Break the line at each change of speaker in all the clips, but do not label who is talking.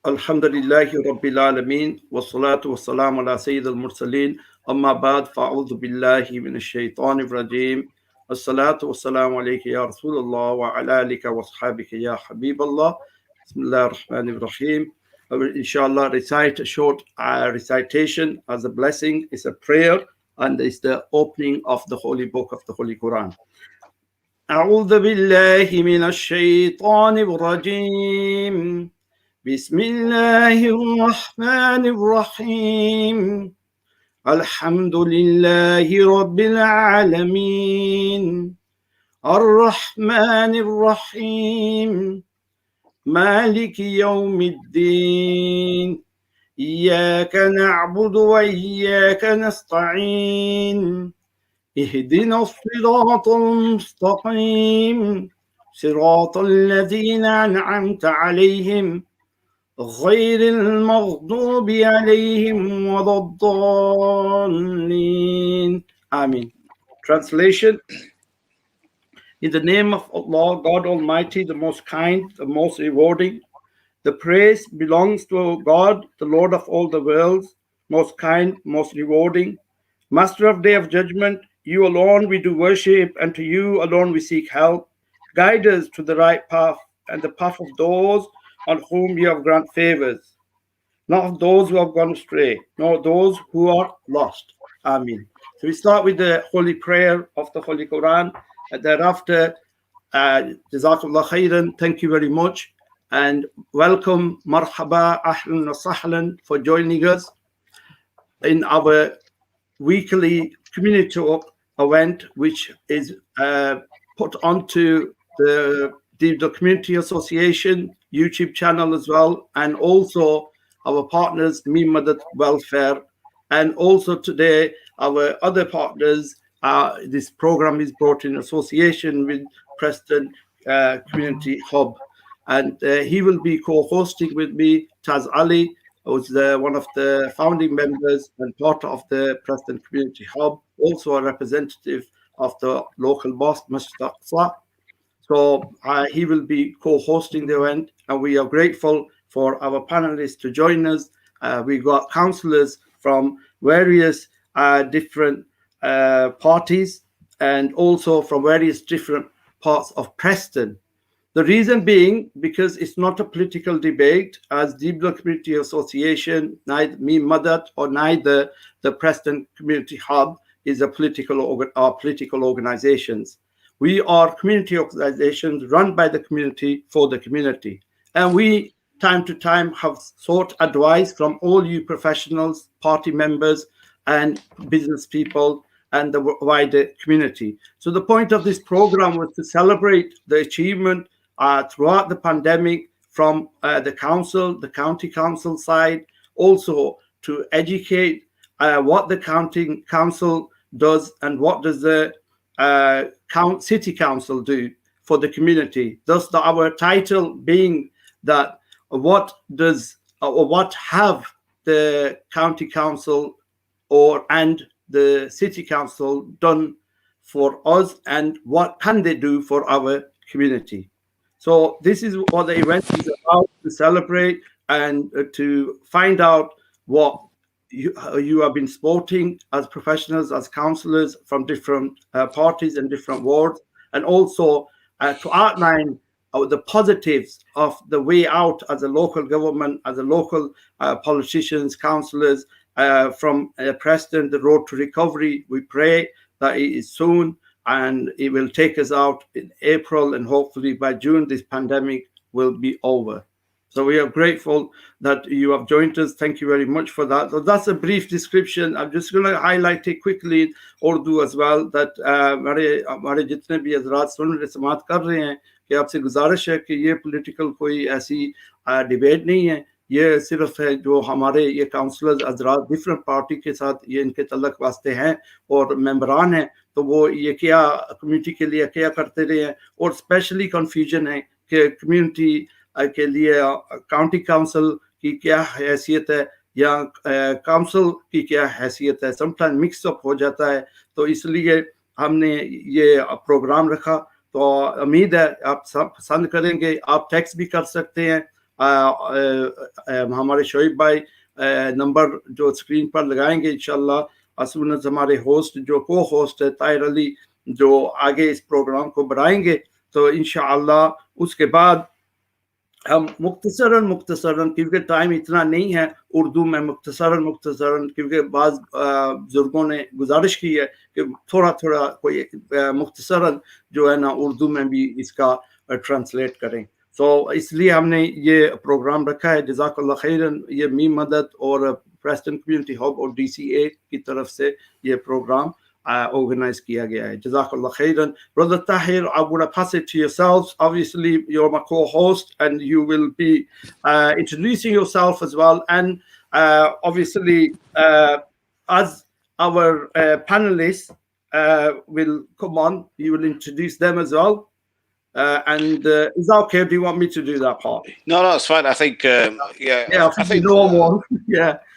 Alhamdulillahi Rabbil Alameen, wassalatu wassalamu ala Sayyid al-Mursaleen, amma ba'd, fa'udhu billahi minash shaitanir rajeem, assalatu wassalamu alayka ya Rasulullah wa ala alika wa ashabika ya Habiballah, Bismillah ar-Rahman ar-Rahim. I will inshallah recite a short recitation as a blessing, it's a prayer, and it's the opening of the Holy Book of the Holy Quran. أعوذ بالله من الشيطان الرجيم بسم الله الرحمن الرحيم الحمد لله رب العالمين الرحمن الرحيم مالك يوم الدين إياك نعبد وإياك نستعين اهدنا الصراط المستقيم صراط الذين أنعمت عليهم غير المغضوب عليهم ولا الضالين. Amen. Translation. In the name of Allah, God Almighty, the most kind, the most rewarding. The praise belongs to God, the Lord of all the worlds, most kind, most rewarding. Master of Day of Judgment, you alone we do worship, and to you alone we seek help. Guide us to the right path and the path of those on whom you have granted favors, not of those who have gone astray, nor those who are lost. Amen. So we start with the holy prayer of the Holy Quran, and thereafter, Jazakallah khairan, thank you very much, and welcome, marhaba, ahlan wa sahlan, for joining us in our weekly community talk event, which is put onto the Community Association YouTube channel as well, and also our partners, Me Madad Welfare, and also today our other partners. This program is brought in association with Preston Community Hub, and he will be co-hosting with me, Taz Ali, who's one of the founding members and part of the Preston Community Hub, also a representative of the local mosque, Masjid Aqsa. So he will be co-hosting the event, and we are grateful for our panelists to join us. We got councillors from various different parties, and also from various different parts of Preston. The reason being, because it's not a political debate, as Deebla Community Association, neither Me Madad or neither the Preston Community Hub is a political organizations. We are community organizations run by the community for the community. And we, time to time, have sought advice from all you professionals, party members, and business people, and the wider community. So the point of this program was to celebrate the achievement throughout the pandemic from the council, the county council side, also to educate what the county council does and what does the city council do for the community. Thus, our title being that what does or what have the county council and the city council done for us, and what can they do for our community? So this is what the event is about, to celebrate and to find out what you have been supporting as professionals, as councillors from different parties and different wards, and also to outline the positives of the way out as a local government, as a local politicians, councillors from Preston, the road to recovery. We pray that it is soon, and it will take us out in April, and hopefully by June this pandemic will be over. So we are grateful that you have joined us. Thank you very much for that. So that's a brief description. I'm just going to highlight it quickly in Urdu as well, that हमारे जितने भी हज़रात सुन रहे समात कर रहे हैं कि आपसे गुजारिश है कि ये पॉलिटिकल कोई ऐसी डिबेट नहीं है, ये सिर्फ है जो हमारे ये काउंसलर्स हज़रात डिफरेंट पार्टी के साथ ये इनके तल्लक वास्ते हैं और मेंबरान हैं, तो वो ये क्या कम्युनिटी के लिए क्या करते रहे हैं, और स्पेशली कन्फ्यूजन है कि कम्युनिटी के लिए काउंटी काउंसिल की क्या हैसियत है या काउंसिल की क्या हैसियत है, समटाइम मिक्स अप हो जाता है। तो इसलिए हमने ये प्रोग्राम रखा। तो उम्मीद है आप सब पसंद करेंगे। आप टेक्स्ट भी कर सकते हैं, हमारे शोएब भाई नंबर जो स्क्रीन पर लगाएंगे इंशाल्लाह, as soon as हमारे होस्ट जो को होस्ट है ताहिर अली जो आगे इस प्रोग्राम को बढ़ाएंगे, तो इंशाअल्लाह उसके बाद हम मुख्तसरन क्योंकि टाइम इतना नहीं है उर्दू में मुख्तसरन क्योंकि बाज़ बुजुर्गों ने गुजारिश की है कि थोड़ा थोड़ा कोई मुख्तसरन जो है ना उर्दू में भी इसका ट्रांसलेट करें। सो इसलिए हमने ये प्रोग्राम रखा है। जज़ाकल्लाह खैरन, ये मी मदद और प्रेस्टन कम्युनिटी हब और DCA की तरफ से ये programme organized kiya gaya hai. Jazakallah khairan. Brother Tahir, I would have passed it to yourselves. Obviously, you're my co-host and you will be introducing yourself as well. And obviously, as our panelists will come on, you will introduce them as well. And is that okay? Do you want me to do that part?
No, it's fine. I think,
I think normal.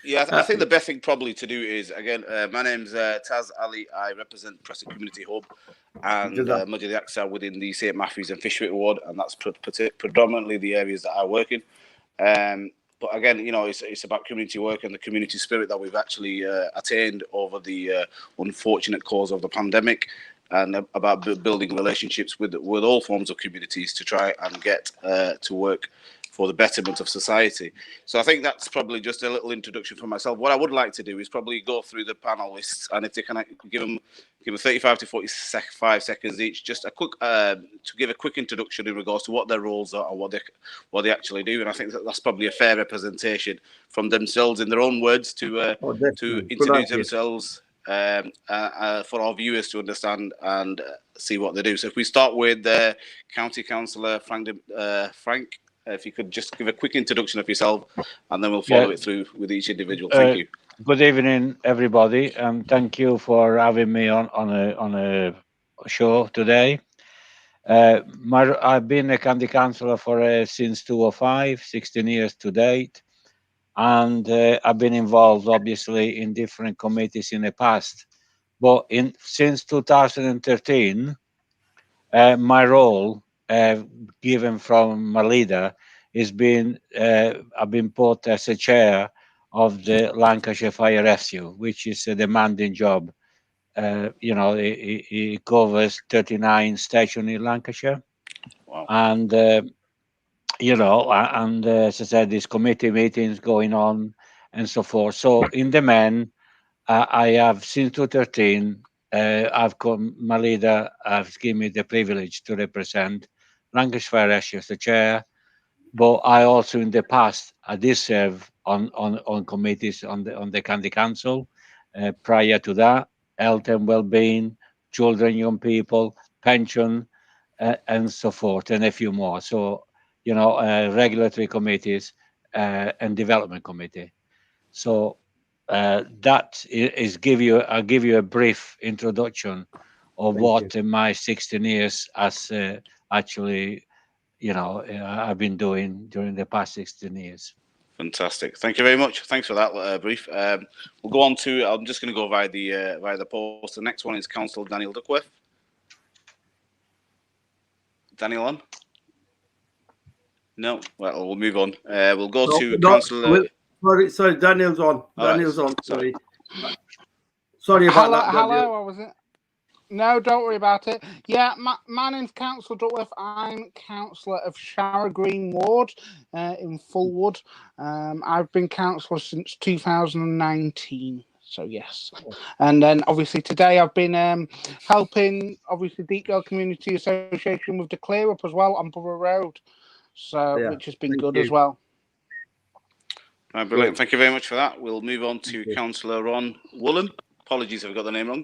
I think the best thing probably to do is, again, my name's Taz Ali. I represent Preston Community Hub and Majid Aqsa within the St. Matthews and Fishwick Ward, and that's predominantly the areas that I work in. But again, you know, it's about community work and the community spirit that we've actually attained over the unfortunate cause of the pandemic, and about building relationships with all forms of communities to try and get to work for the betterment of society. So I think that's probably just a little introduction for myself. What I would like to do is probably go through the panelists, and if they can give them 35 to 45 seconds each, just a quick to give a quick introduction in regards to what their roles are and what they actually do. And I think that's probably a fair representation from themselves in their own words to introduce themselves for our viewers to understand and see what they do. So if we start with County Councillor Frank, if you could just give a quick introduction of yourself, and then we'll follow it through with each individual. Thank you.
Good evening, everybody. Thank you for having me on a show today. I've been a county councillor for since 2005, 16 years to date, and I've been involved, obviously, in different committees in the past. But since 2013, my role, given from my leader, is I've been put as a chair of the Lancashire Fire Rescue, which is a demanding job. You know, it covers 39 stations in Lancashire.
Wow.
And you know, and as I said, there's committee meetings going on and so forth. So in the main, I have since 2013. My leader has given me the privilege to represent Lancashire Fire Rescue as the chair, but I also in the past I did serve on committees on the county council. Prior to that, health and well-being, children, young people, pension, and so forth, and a few more. So you know, regulatory committees and development committee. So. That is I'll give you a brief introduction of what in my 16 years has actually, you know, I've been doing during the past 16 years.
Fantastic. Thank you very much. Thanks for that brief. We'll go on to, I'm just going to go via the post. The next one is Councillor Daniel Duckworth. Daniel on? No? Well, we'll move on. We'll go to Councillor...
Sorry, Daniel's on. Daniel's on. Sorry about that.
Hello, I was it? No, don't worry about it. Yeah, my name's Councillor Duckworth. I'm Councillor of Shara Green Ward in Fulwood. I've been Councillor since 2019. So yes, and then obviously today I've been helping obviously Deepdale Community Association with the clear up as well on Borough Road. So which has been good as well.
Brilliant. Thank you very much for that. We'll move on to Councillor Ron Woolen. Apologies if I got the name wrong.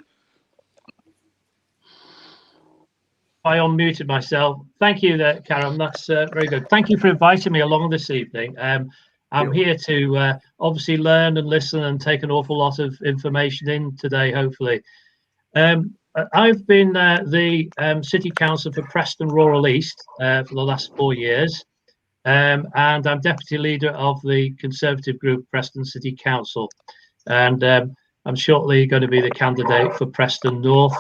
I unmuted myself. Thank you there, Karen. That's very good. Thank you for inviting me along this evening. I'm here to obviously learn and listen and take an awful lot of information in today, hopefully. I've been the City Councillor for Preston Rural East for the last 4 years. And I'm deputy leader of the Conservative group Preston City Council, and I'm shortly going to be the candidate for Preston North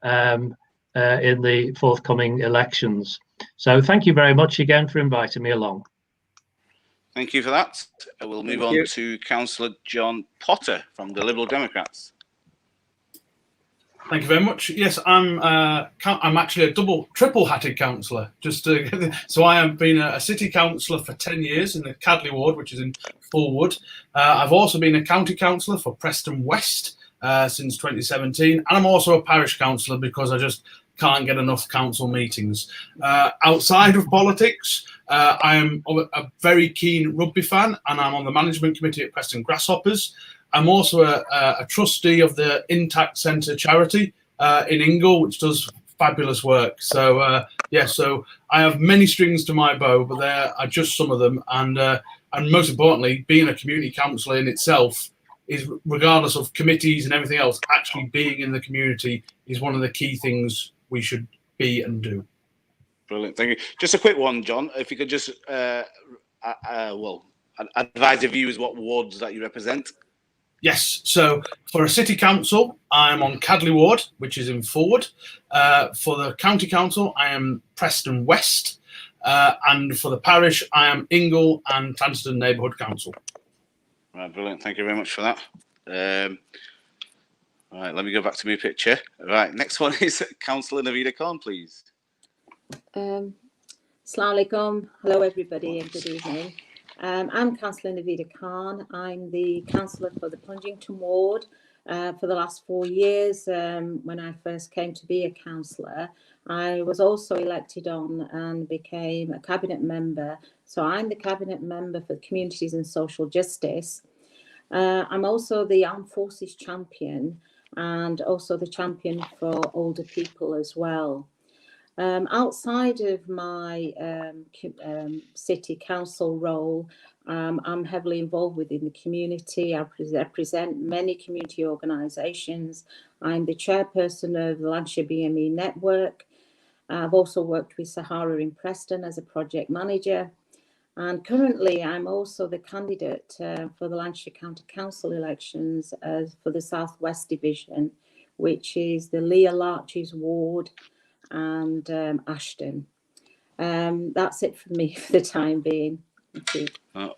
in the forthcoming elections. So thank you very much again for inviting me along.
Thank you for that. We'll move on to Councillor John Potter from the Liberal Democrats.
Thank you very much. Yes, I'm actually a triple-hatted councillor. So I have been a city councillor for 10 years in the Cadley ward, which is in Fullwood. I've also been a county councillor for Preston West since 2017, and I'm also a parish councillor because I just can't get enough council meetings. Outside of politics, I am a very keen rugby fan, and I'm on the management committee at Preston Grasshoppers. I'm also a trustee of the Intact Centre charity in Ingle, which does fabulous work. So so I have many strings to my bow, but there are just some of them. And most importantly, being a community councillor in itself is, regardless of committees and everything else, actually being in the community is one of the key things we should be and do.
Brilliant, thank you. Just a quick one, John. If you could just advise the viewers what wards that you represent.
Yes, so for a city council, I'm on Cadley ward, which is in Fullwood. For the county council, I am Preston West. And for the parish, I am Ingle and Tanstone Neighbourhood Council.
Right, brilliant. Thank you very much for that. Right, let me go back to my picture. Right, next one is Councillor Navida Khan, please.
Assalamu alaikum. Hello, everybody, and good evening. I'm Councillor Navida Khan. I'm the councillor for the Plungington ward for the last 4 years. When I first came to be a councillor, I was also elected on and became a cabinet member. So I'm the cabinet member for communities and social justice. I'm also the armed forces champion and also the champion for older people as well. Outside of my city council role, I'm heavily involved within the community. I represent many community organisations. I'm the chairperson of the Lancashire BME Network. I've also worked with Sahara in Preston as a project manager. And currently, I'm also the candidate for the Lancashire County Council elections for the South West Division, which is the Leah Larches ward and Ashton. That's it for me for the time being. Thank you.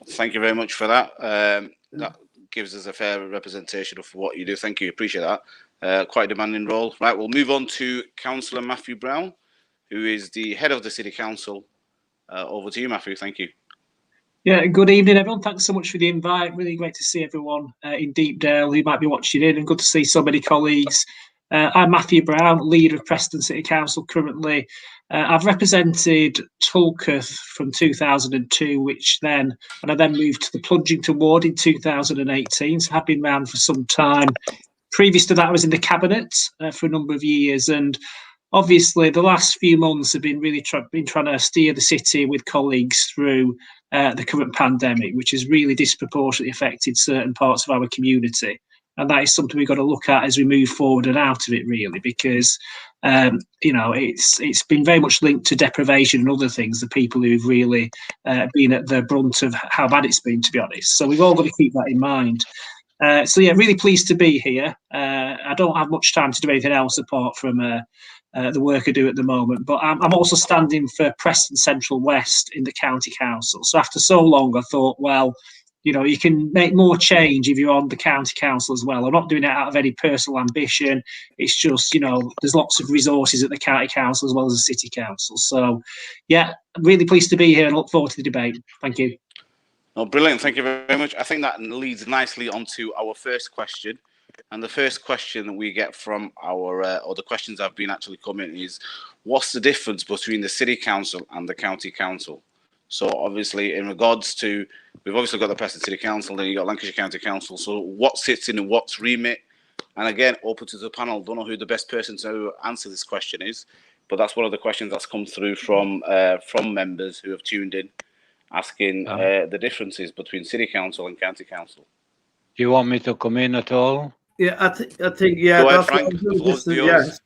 Thank you very much for that. That gives us a fair representation of what you do. Thank you, appreciate that. Quite a demanding role. Right, we'll move on to Councillor Matthew Brown, who is the head of the City Council. Over to you, Matthew. Thank you.
Yeah, good evening, everyone. Thanks so much for the invite. Really great to see everyone in Deepdale who might be watching in, and good to see so many colleagues. I'm Matthew Brown, leader of Preston City Council currently. I've represented Tulketh from 2002, and I then moved to the Plungington ward in 2018, so I've been around for some time. Previous to that, I was in the cabinet for a number of years, and obviously the last few months have been really trying to steer the city with colleagues through the current pandemic, which has really disproportionately affected certain parts of our community. And that is something we've got to look at as we move forward and out of it, really, because it's been very much linked to deprivation and other things, the people who've really been at the brunt of how bad it's been, to be honest. So we've all got to keep that in mind. So yeah, really pleased to be here. I don't have much time to do anything else apart from the work I do at the moment, but I'm also standing for Preston Central West in the county council. So after so long, I thought, well, you can make more change if you're on the county council as well. I'm not doing it out of any personal ambition. It's just, there's lots of resources at the county council as well as the city council. So, yeah, I'm really pleased to be here and look forward to the debate. Thank you.
Oh, brilliant. Thank you very much. I think that leads nicely onto our first question. And the first question that we get from or the questions I've been actually coming is, what's the difference between the city council and the county council? So obviously, in regards to, we've obviously got the Preston City Council, then you've got Lancashire County Council. So what sits in what's remit? And again, open to the panel. Don't know who the best person to answer this question is, but that's one of the questions that's come through from members who have tuned in, asking the differences between City Council and County Council.
Do you want me to come in at all?
Yeah, I think yeah.
Go ahead,
that's
Frank.
Yes.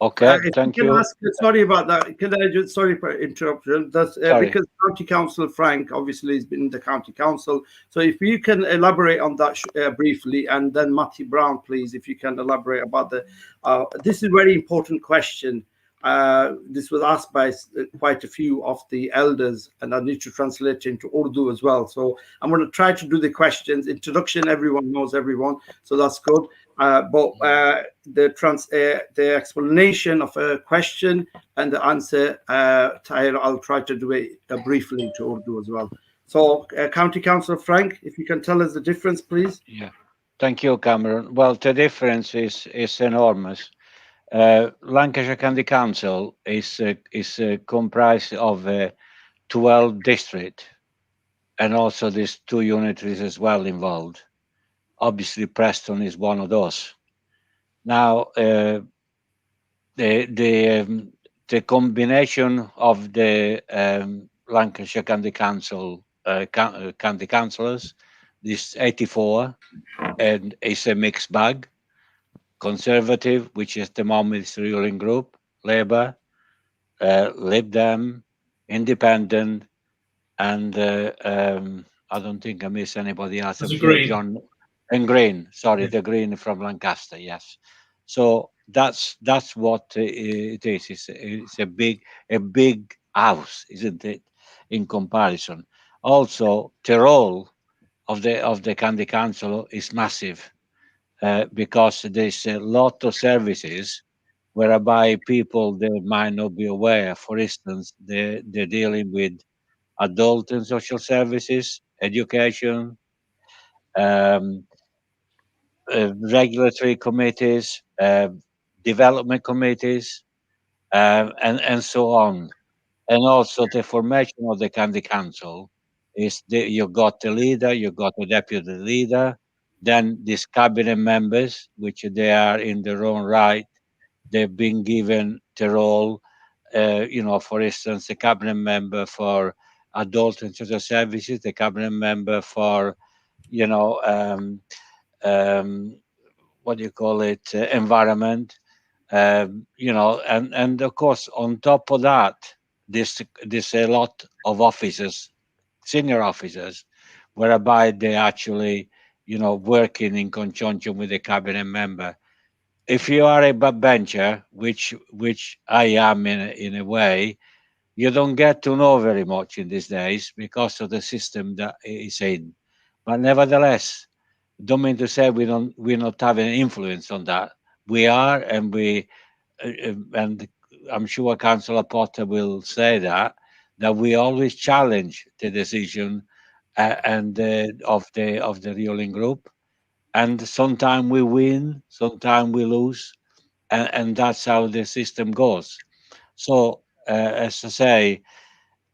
Okay, thank you.
Sorry about that. Can I just, sorry for interruption. That's because County Council Frank obviously has been in the County Council. So if you can elaborate on that briefly, and then Matthew Brown, please, if you can elaborate about this is a very important question. This was asked by quite a few of the elders, and I need to translate into Urdu as well. So I'm going to try to do the questions. Introduction, everyone knows everyone, so that's good. But the explanation of a question and the answer, I'll try to do it briefly into Urdu as well. So, County Councillor Frank, if you can tell us the difference, please.
Yeah, thank you, Cameron. Well, the difference is enormous. Lancashire County Council is comprised of 12 districts, and also there's 2 unitaries as well involved. Obviously, Preston is one of those. Now, the combination of the Lancashire County Council county councillors, this 84, and it's a mixed bag. Conservative, which is the moment ruling group, Labour, Lib Dem, Independent, and I don't think I miss anybody else.
Green.
John and Green. Sorry, the Green from Lancaster. Yes. So that's what it is. It's a big house, isn't it? In comparison, also the role of the county council is massive. Because there's a lot of services whereby people they might not be aware. For instance, they're dealing with adult and social services, education, regulatory committees, development committees, and so on. And also the formation of the county council is you got the leader, you got the deputy leader, then these cabinet members, which they are in their own right, they've been given the role, for instance, the cabinet member for adult and social services, the cabinet member for, what do you call it, environment, and of course, on top of that, there's a lot of officers, senior officers, whereby they actually, working in conjunction with the cabinet member. If you are a backbencher, which I am in a way, you don't get to know very much in these days because of the system that is in. But nevertheless, don't mean to say we're not having an influence on that. We are, and and I'm sure Councillor Potter will say that we always challenge the decision of the ruling group, and sometimes we win, sometimes we lose, and that's how the system goes. So, as I say,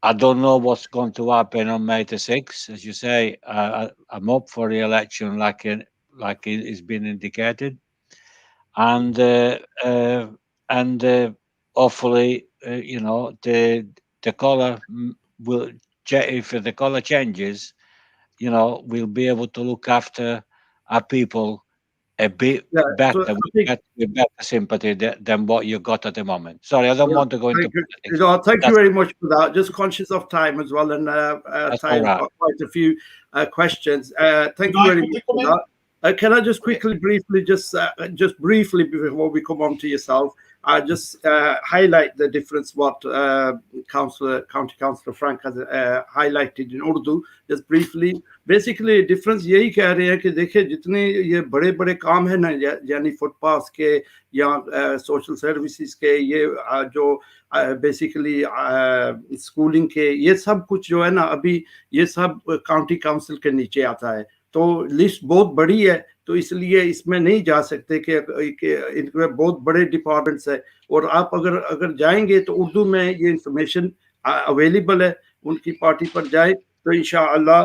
I don't know what's going to happen on May the 6th. As you say, I'm up for re-election, like it's been indicated, and hopefully, the colour will. If the colour changes, we'll be able to look after our people a bit better, with better sympathy than what you got at the moment. Sorry, I don't want to go into politics.
Thank you very much for that. Just conscious of time as well, and time got quite a few questions. Thank you very much for that. Can I just briefly, just briefly before we come on to yourself, just highlight the difference what County Councillor Frank has highlighted in Urdu, just briefly. Basically difference यही कह रहे हैं कि देखिए जितने ये बड़े बड़े काम है ना, यानी फुटपाथ के या सोशल सर्विसेज के, ये जो बेसिकली स्कूलिंग के, ये सब कुछ जो है ना, अभी ये सब काउंटी काउंसिल के नीचे आता है। तो लिस्ट बहुत बड़ी है, तो इसलिए इसमें नहीं जा सकते कि इनके बहुत बड़े डिपार्टमेंट्स है। और आप अगर जाएंगे तो उर्दू में ये इंफॉर्मेशन अवेलेबल है, उनकी पार्टी पर जाए तो इंशाअल्लाह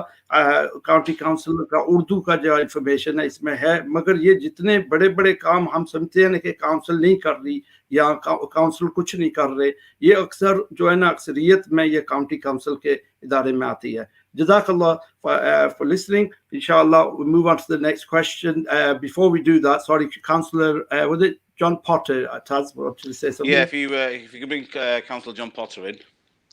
काउंटी काउंसिल का उर्दू का जो इंफॉर्मेशन है इसमें है। मगर ये जितने बड़े बड़े काम हम समझते हैं कि काउंसिल नहीं कर रही या काउंसिल कुछ नहीं कर रहे, ये अक्सर जो है ना अक्सरियत में ये काउंटी काउंसिल के इदारे में आती है। Jazakallah for listening. Inshallah, we'll move on to the next question. Before we do that, sorry, Councillor, was it John Potter? Taz, wanted to say something?
Yeah, if you can bring Councillor John Potter in.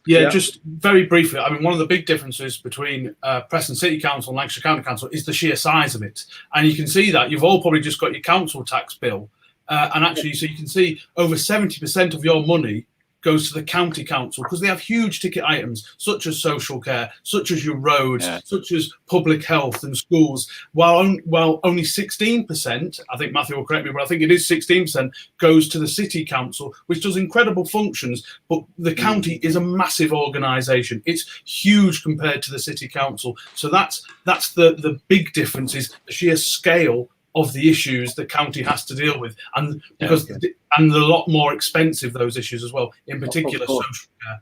Yeah, just very briefly. I mean, one of the big differences between Preston City Council and Lancashire County Council is the sheer size of it. And you can see that. You've all probably just got your council tax bill. And actually, so you can see over 70% of your money goes to the county council because they have huge ticket items such as social care, such as your roads, such as public health and schools. While only 16%, I think Matthew will correct me, but I think it is 16% goes to the city council, which does incredible functions. But the county is a massive organisation; it's huge compared to the city council. So that's the big difference, is the sheer scale of the issues the county has to deal with, and because and they're a lot more expensive, those issues as well, in particular social care.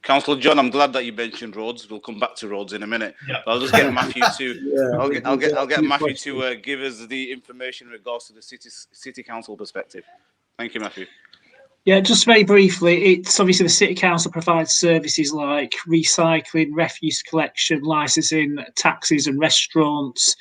Councillor John, I'm glad that you mentioned roads. We'll come back to roads in a minute. But I'll just get Matthew to I'll get Matthew to give us the information in regards to the city council perspective. Thank you, Matthew.
Yeah, just very briefly, it's obviously the City Council provides services like recycling, refuse collection, licensing, taxis and restaurants.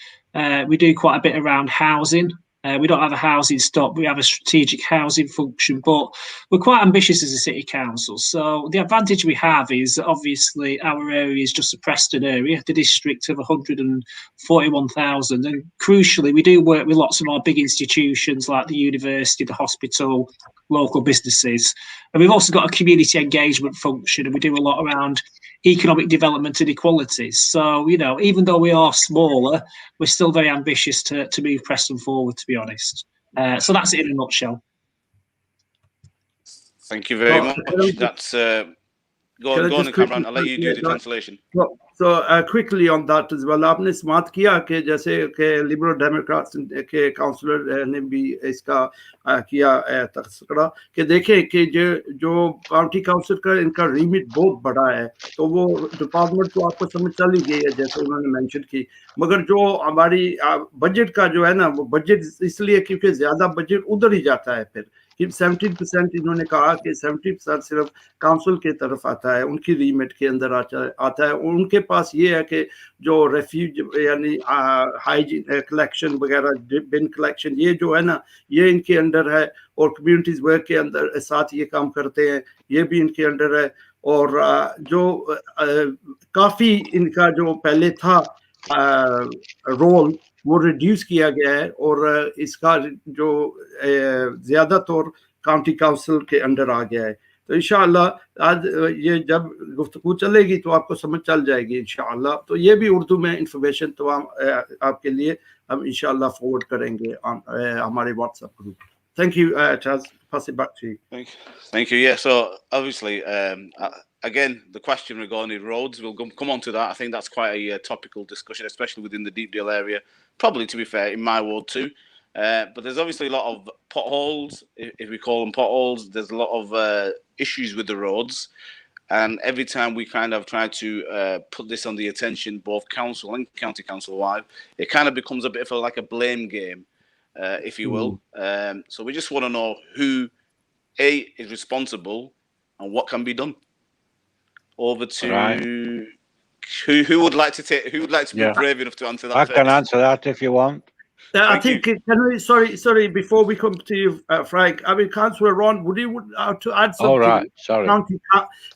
We do quite a bit around housing. We don't have a housing stock, we have a strategic housing function, but we're quite ambitious as a city council. So the advantage we have is obviously our area is just a Preston area, the district of 141,000. And crucially, we do work with lots of our big institutions like the university, the hospital, local businesses. And we've also got a community engagement function, and we do a lot around economic development and equalities. So, you know, even though we are smaller, we're still very ambitious to move Preston forward, to be honest. So that's it in a nutshell.
Thank you very much. That's go on, Cameron. I'll let you do the translation.
So quickly on that as well, आपने समाप्त किया कि जैसे कि liberal Democrats के counsellor ने भी इसका किया तस्करा कि देखें कि जो काउंटी काउंसिल का इनका रीमिट बहुत बड़ा है, तो वो डिपार्टमेंट तो आपको समझ चल ही गई है जैसे उन्होंने मेंशन की, मगर जो हमारी बजट का जो है ना, वो बजट इसलिए क्योंकि ज्यादा बजट उधर ही जाता है फिर 70% इन्होंने कहा कि 70% सिर्फ काउंसिल के तरफ आता है, उनकी रीमेट के अंदर आता है। उनके पास ये है कि जो रेफ्यूज यानी हाइजीन कलेक्शन वगैरह, बिन कलेक्शन, ये जो है ना, ये इनके अंडर है, और कम्युनिटीज वर्क के अंदर साथ ये काम करते हैं, ये भी इनके अंडर है। और जो काफ़ी इनका जो पहले था रोल, वो रिड्यूस किया गया है, और इसका जो ज़्यादा तौर काउंटी काउंसिल के अंडर आ गया है। तो इंशाअल्लाह आज ये जब गुफ्तगू चलेगी तो आपको समझ चल जाएगी इंशाअल्लाह। तो ये भी उर्दू में इंफॉर्मेशन तो आपके लिए हम इंशाअल्लाह फॉरवर्ड करेंगे हमारे WhatsApp group. Thank you, Chaz. Pass it back to you.
Thank you. Yeah, so obviously, again, the question regarding roads, we'll come on to that. I think that's quite a topical discussion, especially within the Deepdale area. Probably, to be fair, in my ward too. But there's obviously a lot of potholes, if we call them potholes. There's a lot of issues with the roads. And every time we kind of try to put this on the attention, both council and county council-wide, it kind of becomes a bit of like a blame game, if you will. So we just want to know who, A, is responsible and what can be done. Over to who would like to be brave enough to answer that?
I can answer that if you want.
I think, can we, sorry, before we come to you, Frank, I mean, Councillor Ron, would you to add something?
All right, sorry.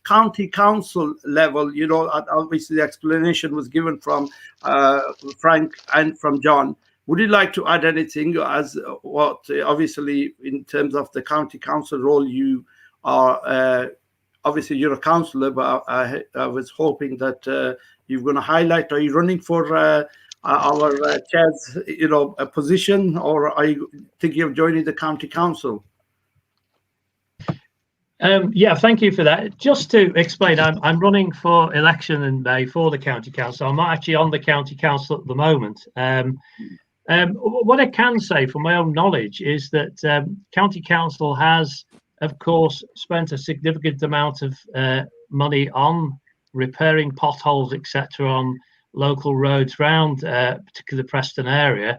County council level, you know, obviously the explanation was given from Frank and from John. Would you like to add anything as what, obviously, in terms of the county council role, you are, obviously you're a councillor, but I was hoping that you're going to highlight, are you running for our chair's, you know, a position, or are you thinking of joining the county council?
Yeah, thank you for that. Just to explain, I'm running for election in May for the county council. I'm not actually on the county council at the moment. What I can say from my own knowledge is that county council has, of course, spent a significant amount of money on repairing potholes, etc., on local roads around particularly the Preston area,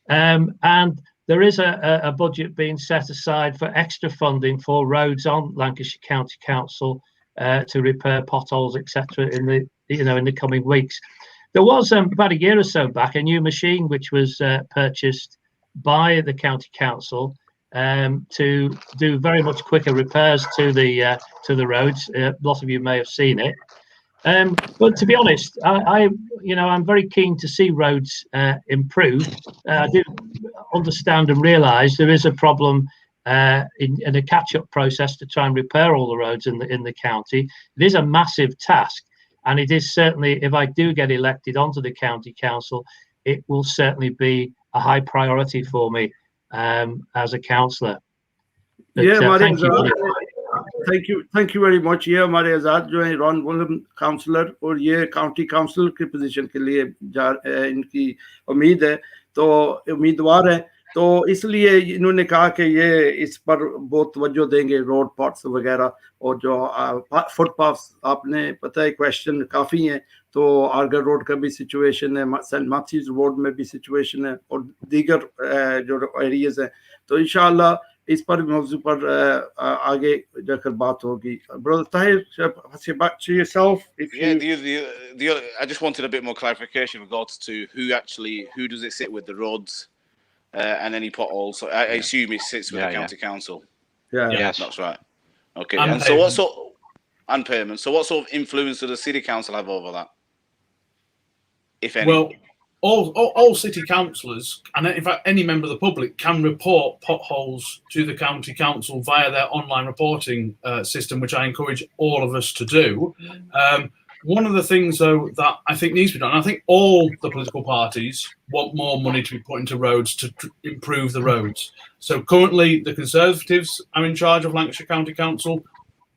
and there is a budget being set aside for extra funding for roads on Lancashire County Council to repair potholes, etc., in the coming weeks. There was about a year or so back a new machine which was purchased by the county council to do very much quicker repairs to the roads. A lot of you may have seen it. But to be honest, I'm very keen to see roads improve. I do understand and realise there is a problem in a catch-up process to try and repair all the roads in the county. It is a massive task, and it is certainly, if I do get elected onto the county council, it will certainly be a high priority for me as a councillor.
Yeah,
thank you.
Thank you very much। ये हमारे आजाद जो है Ron वुलम counsellor और ये county council की position के लिए इनकी उम्मीद है, तो उम्मीदवार है, तो इसलिए इन्होंने कहा कि ये इस पर बहुत तवज्जो देंगे, रोड पार्ट्स वगैरह और जो फुटपाथ्स, आपने पता है क्वेश्चन काफ़ी हैं, तो आर्गर रोड का भी सिचुएशन है, सेंट मैथ्यूज रोड में भी सिचुएशन है और दीगर जो एरियाज हैं, तो इंशाल्लाह इस पर मौजू पर आगे जाकर बात होगी। Brother Tahir, back to yourself.
I just wanted a bit more clarification in regards to who does it sit with, the roads and any potholes. So I assume it sits with the county council.
Yeah,
yes,
that's right. Okay, and so what sort and payment? So what sort of influence does the city council have over that, if any?
Well, all city councillors, and in fact any member of the public, can report potholes to the county council via their online reporting system, which I encourage all of us to do. One of the things, though, that I think needs to be done, I think all the political parties want more money to be put into roads to improve the roads. So currently the Conservatives are in charge of Lancashire County Council.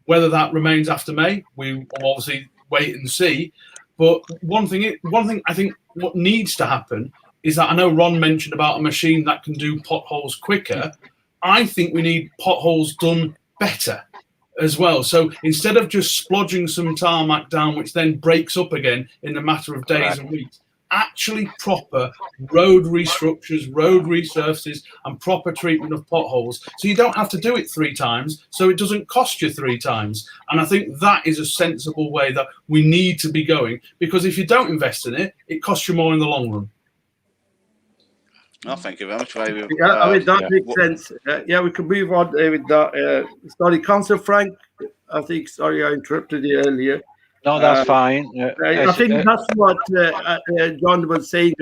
Whether that remains after May, we will obviously wait and see. But one thing I think what needs to happen is that, I know Ron mentioned about a machine that can do potholes quicker. I think we need potholes done better as well. So instead of just splodging some tarmac down, which then breaks up again in a matter of days and weeks, actually proper road restructures, road resurfaces, and proper treatment of potholes. So you don't have to do it 3 times, so it doesn't cost you 3 times. And I think that is a sensible way that we need to be going, because if you don't invest in it, it costs you more in the long run.
No, thank you very much. I
mean, that makes sense. We can move on with that. Sorry, Councillor Frank, I interrupted you earlier.
No, that's fine.
I think that's what John was saying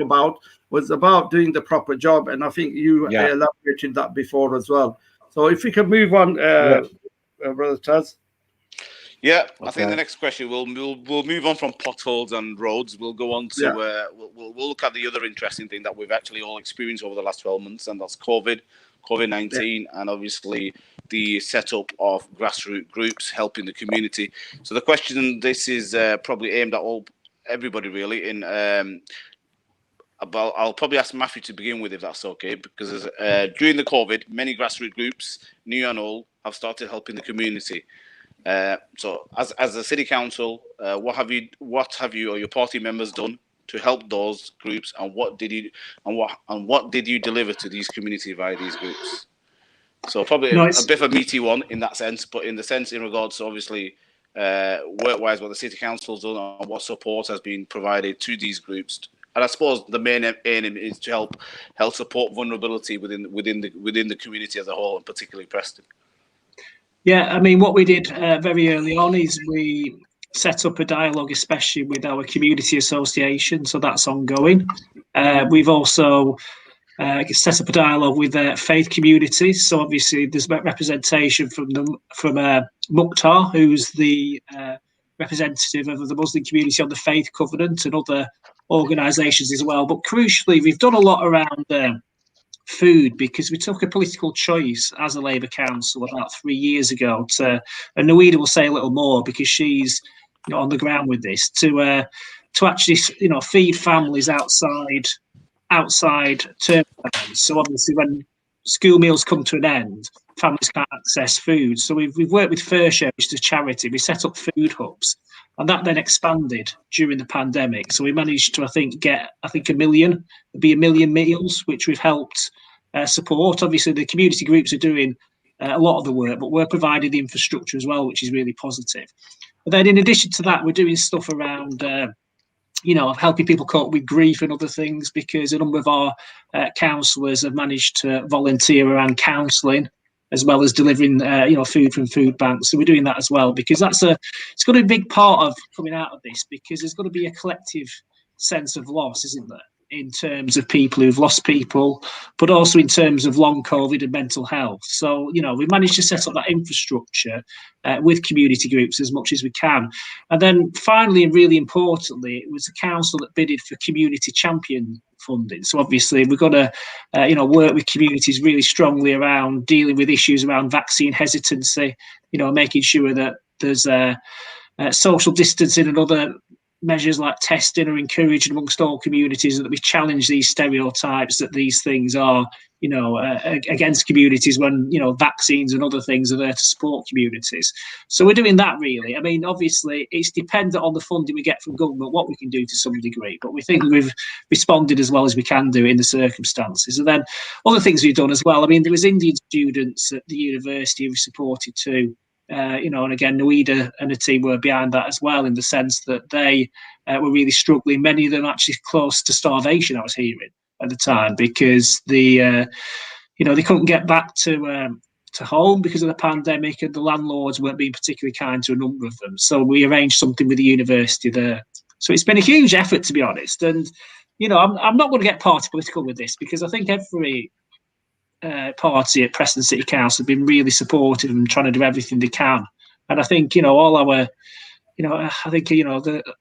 was about doing the proper job, and I think you elaborated that before as well. So if we can move on, Brother Taz.
Yeah, I think the next question we'll move on from potholes and roads. We'll go on to we'll look at the other interesting thing that we've actually all experienced over the last 12 months, and that's COVID-19, and obviously the setup of grassroots groups helping the community. So the question, this is probably aimed at everybody really. I'll probably ask Matthew to begin with, if that's okay, because during the COVID, many grassroots groups, new and old, have started helping the community. So as a city council, what have you or your party members done to help those groups, and what did you deliver to these community via these groups? So probably a bit of a meaty one in that sense, but in regards to obviously work-wise what the city council's done and what support has been provided to these groups. And I suppose the main aim is to help support vulnerability within the community as a whole, and particularly Preston.
Yeah, I mean, what we did very early on is we set up a dialogue, especially with our community association, so that's ongoing. We've also set up a dialogue with faith communities, so obviously there's representation from Mukhtar, who's the representative of the Muslim community on the Faith Covenant, and other organisations as well. But crucially, we've done a lot around food, because we took a political choice as a Labour council about 3 years ago and Nawida will say a little more because she's on the ground with this, to actually feed families outside term times. So obviously when school meals come to an end, families can't access food. So we've worked with Fairshare, which is a charity. We set up food hubs, and that then expanded during the pandemic. So we managed to, get a million meals, which we've helped support. Obviously, the community groups are doing a lot of the work, but we're providing the infrastructure as well, which is really positive. But then in addition to that, we're doing stuff around helping people cope with grief and other things, because a number of our councillors have managed to volunteer around counselling, as well as delivering food from food banks. So we're doing that as well, because it's got a big part of coming out of this, because there's got to be a collective sense of loss, isn't there? in terms of people who've lost people, but also in terms of long COVID and mental health. So, you know, we managed to set up that infrastructure with community groups as much as we can. And then finally, and really importantly, it was the council that bidded for community champion funding. So obviously we've got to, work with communities really strongly around dealing with issues around vaccine hesitancy, you know, making sure that there's social distancing and other measures like testing are encouraged amongst all communities, and that we challenge these stereotypes that these things are, you know, against communities when, you know, vaccines and other things are there to support communities. So we're doing that really. I mean, obviously it's dependent on the funding we get from government, what we can do to some degree, but we think we've responded as well as we can do in the circumstances. And then other things we've done as well. I mean, there was Indian students at the university who we supported too. And again, Noida and the team were behind that as well, in the sense that they were really struggling. Many of them actually close to starvation, I was hearing at the time, because they couldn't get back to home because of the pandemic, and the landlords weren't being particularly kind to a number of them. So we arranged something with the university there. So it's been a huge effort, to be honest. And you know, I'm not going to get party political with this, because I think every party at Preston City Council have been really supportive and trying to do everything they can. And I think,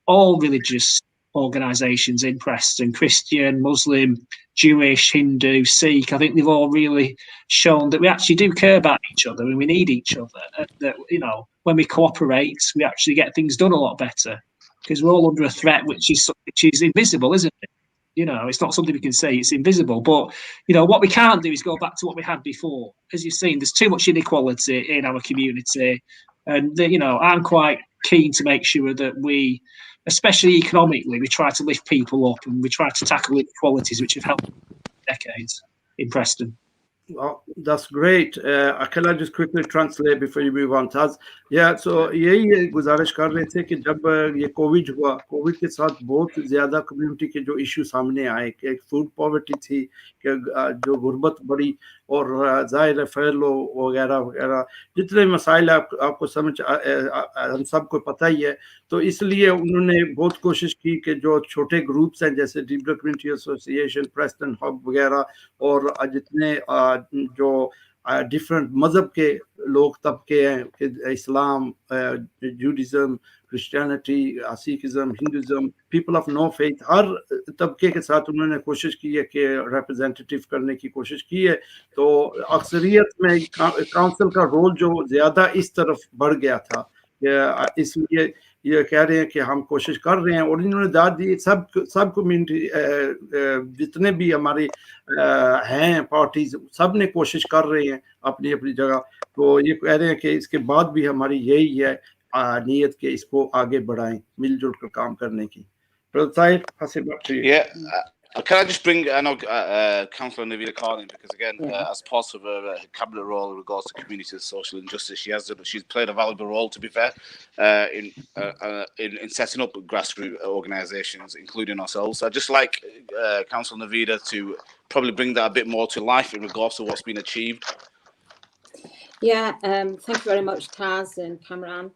all religious organisations in Preston, Christian, Muslim, Jewish, Hindu, Sikh, I think they've all really shown that we actually do care about each other and we need each other. And that, when we cooperate, we actually get things done a lot better, because we're all under a threat which is invisible, isn't it? It's not something we can say, it's invisible. But, what we can't do is go back to what we had before. As you've seen, there's too much inequality in our community. And, I'm quite keen to make sure that we, especially economically, we try to lift people up and we try to tackle inequalities which have helped decades in Preston.
Well, that's great. Can I just quickly translate before you move on, Taz? Yeah, so यही गुजारिश कर रहे थे कि जब ये Covid हुआ, Covid के साथ बहुत ज़्यादा कम्युनिटी के जो इशू सामने आए, कि एक फूड पॉवर्टी थी, कि जो गुर्बत बढ़ी, और ज़ाहिर है फैलो वगैरह वगैरह जितने मसाइल आपको समझ हम सबको पता ही है। तो इसलिए उन्होंने बहुत कोशिश की कि जो छोटे ग्रुप्स हैं जैसे deep community association, Preston hub वगैरह, और जितने जो डिफरेंट मज़हब के लोग तबके हैं, कि Islam, Judaism, Christianity, Sikhism, Hinduism, people of no faith, हर तबके के साथ उन्होंने कोशिश की है कि रिप्रेजेंटेटिव करने की कोशिश की है। तो अक्सरियत में काउंसिल का रोल जो ज़्यादा इस तरफ बढ़ गया था, इसलिए ये कह रहे हैं कि हम कोशिश कर रहे हैं। और इन्होंने दाद दी सब कम्युनिटी जितने भी हमारे हैं पार्टीज, सब ने कोशिश कर रहे हैं अपनी अपनी जगह। तो ये कह रहे हैं कि इसके बाद भी हमारी यही है नीयत कि इसको आगे बढ़ाएं, मिलजुल कर काम करने की।
Can I just bring Councillor Navida Khan in, because again, as part of her cabinet role in regards to community and social injustice, she's played a valuable role, to be fair, in setting up grassroots organisations, including ourselves. So I'd just like Councillor Navida to probably bring that a bit more to life in regards to what's been achieved.
Yeah, thank you very much, Taz and Cameron.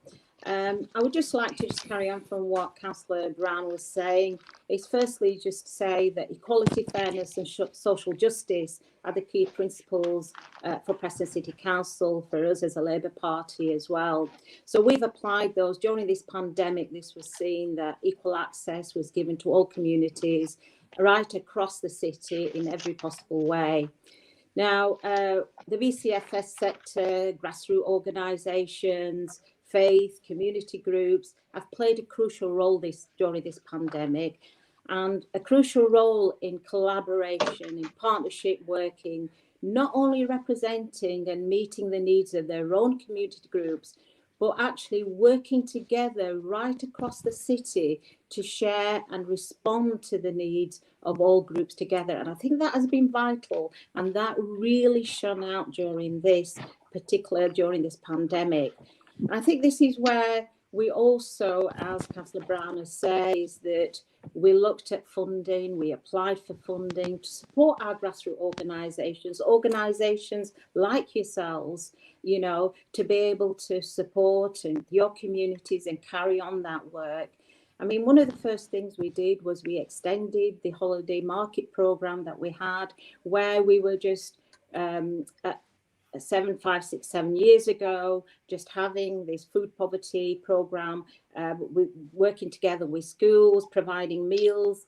I would just like to carry on from what Councillor Brown was saying. Is firstly just to say that equality, fairness and social justice are the key principles for Preston City Council, for us as a Labour Party as well. So we've applied those during this pandemic. This was seen that equal access was given to all communities right across the city in every possible way. Now, the VCFS sector, grassroots organisations, faith, community groups have played a crucial role during this pandemic, and a crucial role in collaboration, in partnership working, not only representing and meeting the needs of their own community groups, but actually working together right across the city to share and respond to the needs of all groups together. And I think that has been vital, and that really shone out during this pandemic. And I think this is where we also, as Councillor Brown has said, is that we looked at funding, we applied for funding to support our grassroots organisations like yourselves, to be able to support your communities and carry on that work. I mean, one of the first things we did was we extended the holiday market program that we had, where we were just 5, 6, 7 years ago, just having this food poverty program, working together with schools, providing meals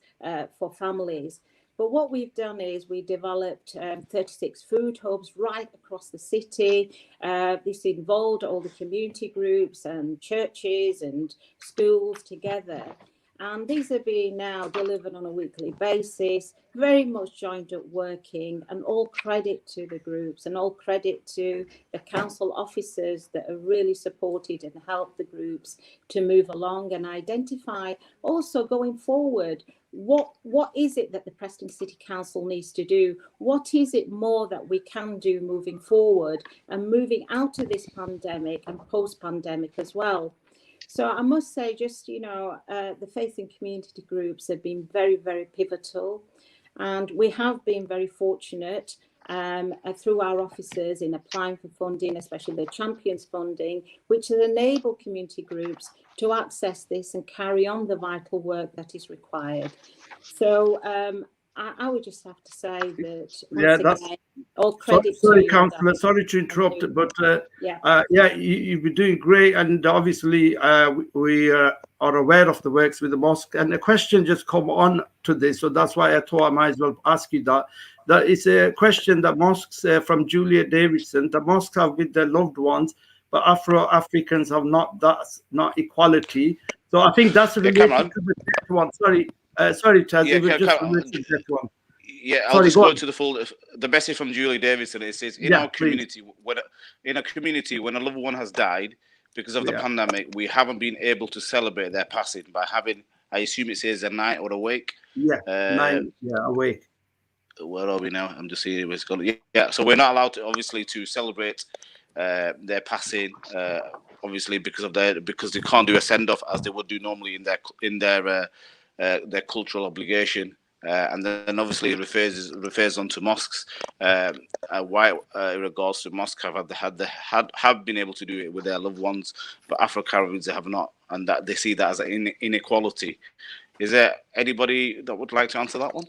for families. But what we've done is we developed 36 food hubs right across the city. This involved all the community groups and churches and schools together. And these are being now delivered on a weekly basis, very much joined up working, and all credit to the groups and all credit to the council officers that have really supported and helped the groups to move along and identify also going forward, what is it that the Preston City Council needs to do? What is it more that we can do moving forward and moving out of this pandemic and post-pandemic as well? So I must say, just, you know, the faith and community groups have been very, very pivotal. And we have been very fortunate through our officers in applying for funding, especially the Champions funding, which has enabled community groups to access this and carry on the vital work that is required. So I would just have to say that all credit
sorry,
to
Councillor, sorry to interrupt, but you've been doing great, and obviously we are aware of the works with the mosque. And a question just come on to this, so that's why I thought I might as well ask you that. That is a question that mosques from Juliet Davidson. The mosques have with their loved ones, but Afro-Africans have not. That's not equality. So I think that's related to the next one. Sorry, Taz.
Yeah,
it was just related to the next one.
Yeah, I'll just go to the full. The message from Julie Davidson. It says in our community, when a loved one has died because of the pandemic, we haven't been able to celebrate their passing by having, I assume it says a night or a wake.
Yeah, a wake.
Where are we now? I'm just seeing where it's going. Yeah, so we're not allowed to obviously to celebrate their passing, obviously because they can't do a send off as they would do normally in their cultural obligation. And then obviously it refers on to mosques. Why in regards to mosques have been able to do it with their loved ones, but Afro-Caribbeans they have not, and that they see that as an inequality. Is there anybody that would like to answer that one?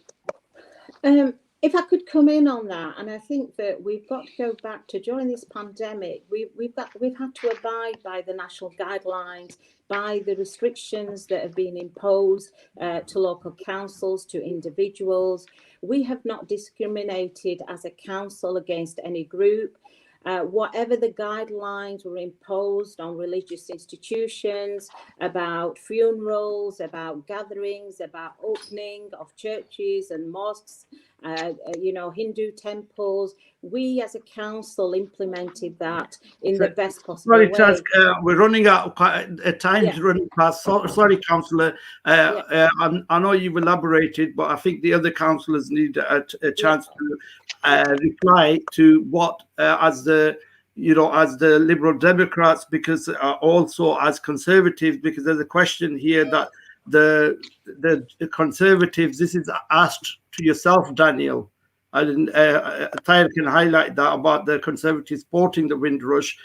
If I could come in on that, and I think that we've got to go back to during this pandemic, we've had to abide by the national guidelines, by the restrictions that have been imposed to local councils, to individuals. We have not discriminated as a council against any group. Whatever the guidelines were imposed on religious institutions, about funerals, about gatherings, about opening of churches and mosques, Hindu temples, we as a council implemented that in the best possible way.
Sorry, Taz, we're running out. Time's running past. Sorry, Councillor. I know you've elaborated, but I think the other councillors need a chance to reply to what, as the Liberal Democrats, because also as Conservatives, because there's a question here that the Conservatives, this is asked to yourself, Daniel. I didn't. Tyler can highlight that about the Conservatives supporting the Windrush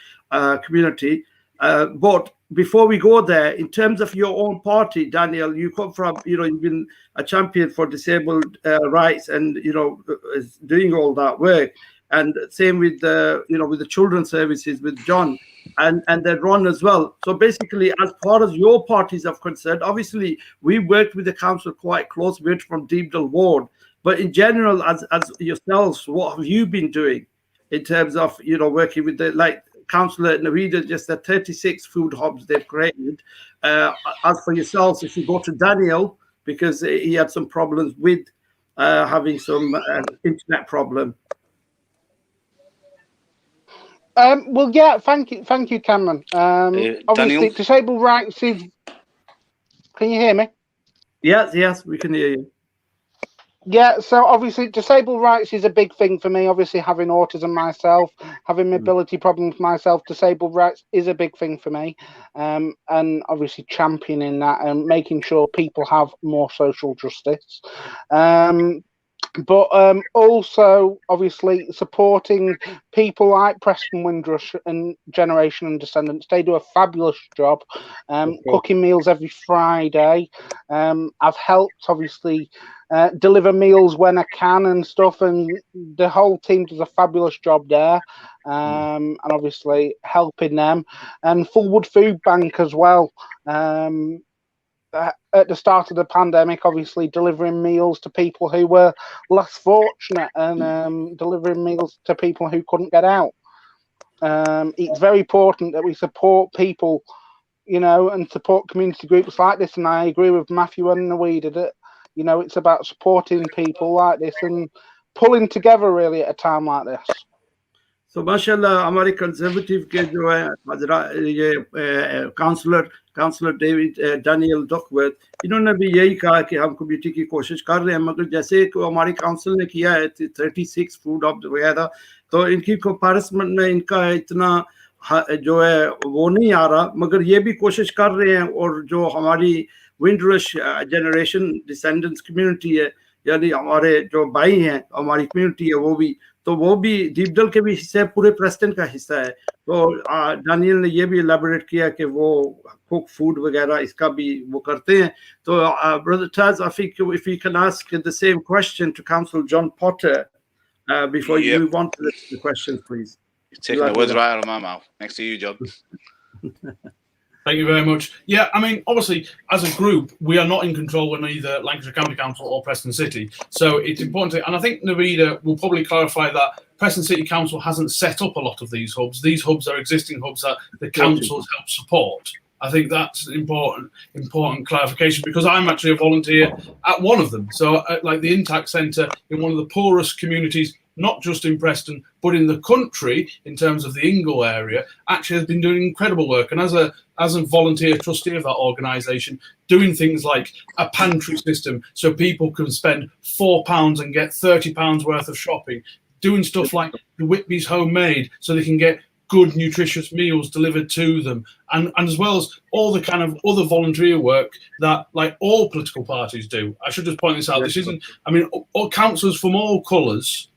community. But before we go there, in terms of your own party, Daniel, you come from, you've been a champion for disabled rights and, doing all that work. And same with with the children's services with John and then Ron as well. So basically, as far as your parties are concerned, obviously we worked with the council quite close. We're from Deepdale Ward, but in general, as yourselves, what have you been doing in terms of working with the Councillor Navida just said 36 food hubs they've created. As for yourselves, if you go to Daniel, because he had some problems with having some internet problem.
Well, yeah, thank you, Cameron. Obviously, disabled rights is. Can you hear me?
Yes, we can hear you.
Yeah, so obviously disabled rights is a big thing for me. Obviously having autism myself, having mobility problems myself, disabled rights is a big thing for me. And obviously championing that and making sure people have more social justice. but also obviously supporting people like Preston, Windrush and Generation and Descendants. They do a fabulous job cooking meals every Friday. I've helped obviously deliver meals when I can and stuff, and the whole team does a fabulous job there. And obviously helping them, and Fullwood Food Bank as well. At the start of the pandemic, obviously delivering meals to people who were less fortunate, and delivering meals to people who couldn't get out. It's very important that we support people, you know, and support community groups like this. And I agree with Matthew and Nawida that, you know, it's about supporting people like this and pulling together really at a time like this.
So माशाल्लाह हमारे conservative के जो है ये counsellor David Daniel Duckworth, इन्होंने भी यही कहा कि हम कम्युनिटी की कोशिश कर रहे हैं, मगर जैसे हमारी काउंसिल ने किया है 36 फूड हब वगैरह, तो इनकी कंपैरिजन में इनका इतना जो है वो नहीं आ रहा, मगर ये भी कोशिश कर रहे हैं। और जो हमारी विंडरश जनरेशन डिसेंडेंट्स कम्युनिटी है, यानी हमारे जो भाई हैं, हमारी कम्युनिटी है, वो भी दीपदल के भी हिस्से, पूरे प्रेस्टन का हिस्सा है। तो डैनियल ने ये भी एलैबोरेट किया कि वो कुक फूड वगैरह इसका भी वो करते हैं। तो brother Taz, I think if we can ask the same question to Councillor John Potter before you move on to the questions, please.
You're taking the words right out of my mouth. Next to you, John.
Thank you very much. Yeah, I mean, obviously, as a group, we are not in control in either Lancashire County Council or Preston City. So it's important to, and I think Nawida will probably clarify that Preston City Council hasn't set up a lot of these hubs. These hubs are existing hubs that the councils help support. I think that's an important clarification, because I'm actually a volunteer at one of them. So like the Intact Centre in one of the poorest communities, not just in Preston, but in the country, in terms of the Ingle area, actually has been doing incredible work. And as a volunteer trustee of that organisation, doing things like a pantry system so people can spend £4 and get £30 worth of shopping, doing stuff like the Whitby's Homemade so they can get good, nutritious meals delivered to them, and as well as all the kind of other volunteer work that like all political parties do. I should just point this out. This isn't, I mean, all councillors from all colours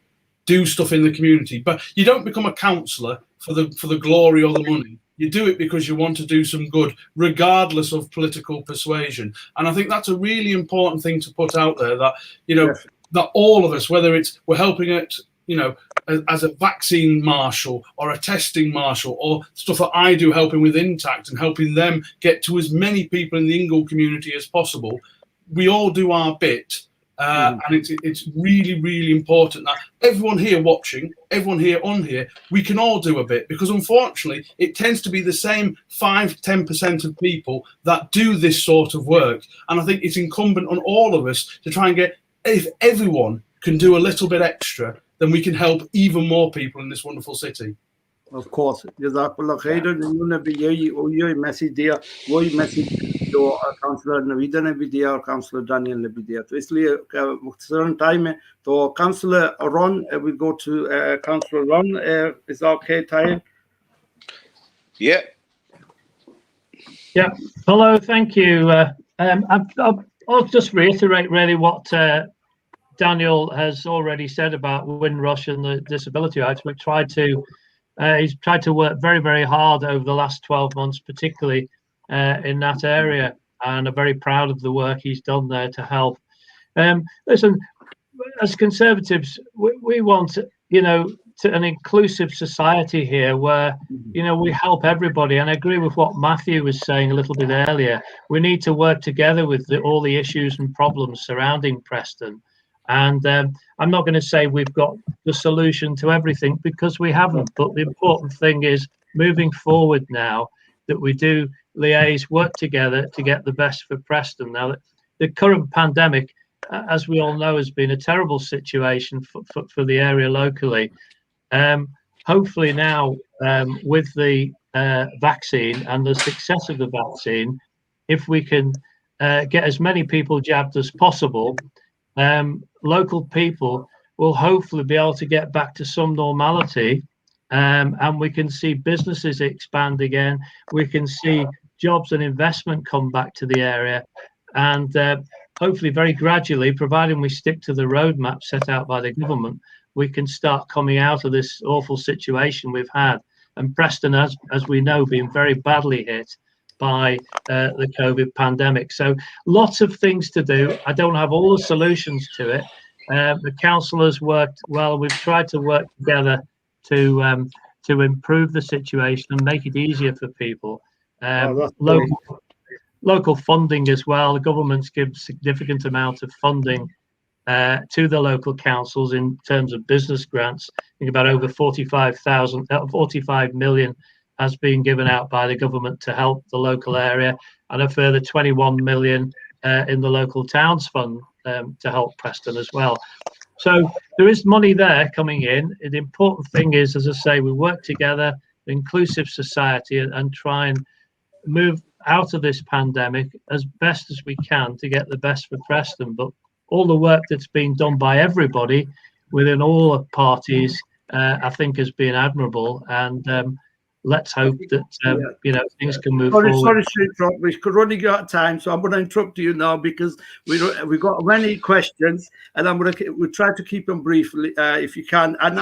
do stuff in the community, but you don't become a councillor for the glory or the money. You do it because you want to do some good, regardless of political persuasion. And I think that's a really important thing to put out there, that, you know, that all of us, whether it's we're helping it, you know, as a vaccine marshal or a testing marshal, or stuff that I do helping with Intact and helping them get to as many people in the Ingle community as possible, we all do our bit. And it's really, really important that everyone here watching, everyone here on here, we can all do a bit, because unfortunately it tends to be the same 5-10% of people that do this sort of work. And I think it's incumbent on all of us to try and get, if everyone can do a little bit extra, then we can help even more people in this wonderful city.
Of course, जज़ाकल्लाह खैरन, उन्होंने भी यही message दिया, वही message जो counsellor Navida ने भी दिया और काउंसलर डैनियल ने भी दिया। तो इसलिए मुख्तसरन टाइम है, तो counsellor Ron, we go to Councillor Ron. Is that okay, Tayyip?
Yeah.
Yeah. Hello. Thank you. I'll just reiterate really what Daniel has already said about Windrush and the disability rights. We've tried to. He's tried to work very, very hard over the last 12 months, particularly in that area, and I'm very proud of the work he's done there to help. Listen, as Conservatives, we want, you know, an inclusive society here where, you know, we help everybody. And I agree with what Matthew was saying a little bit earlier. We need to work together with all the issues and problems surrounding Preston. And I'm not going to say we've got the solution to everything, because we haven't. But the important thing is moving forward now that we do liaise, work together to get the best for Preston. Now, the current pandemic, as we all know, has been a terrible situation for the area locally. Hopefully now, with the vaccine and the success of the vaccine, if we can get as many people jabbed as possible, local people will hopefully be able to get back to some normality, and we can see businesses expand again. We can see jobs and investment come back to the area, and hopefully very gradually, providing we stick to the roadmap set out by the government, we can start coming out of this awful situation we've had. And Preston, as we know, been very badly hit by the COVID pandemic. So lots of things to do. I don't have all the solutions to it. The councillors worked well. We've tried to work together to improve the situation and make it easier for people. Local funding as well. The government's given significant amount of funding to the local councils in terms of business grants. I think about over 45 million has been given out by the government to help the local area, and a further 21 million in the local towns fund to help Preston as well. So there is money there coming in. The important thing is, as I say, we work together, inclusive society, and try and move out of this pandemic as best as we can to get the best for Preston. But all the work that's been done by everybody within all the parties, I think, has been admirable. And let's hope that things can move forward.
Sorry to interrupt. We could only get out of time, so I'm going to interrupt you now because we got many questions, and we try to keep them briefly if you can. And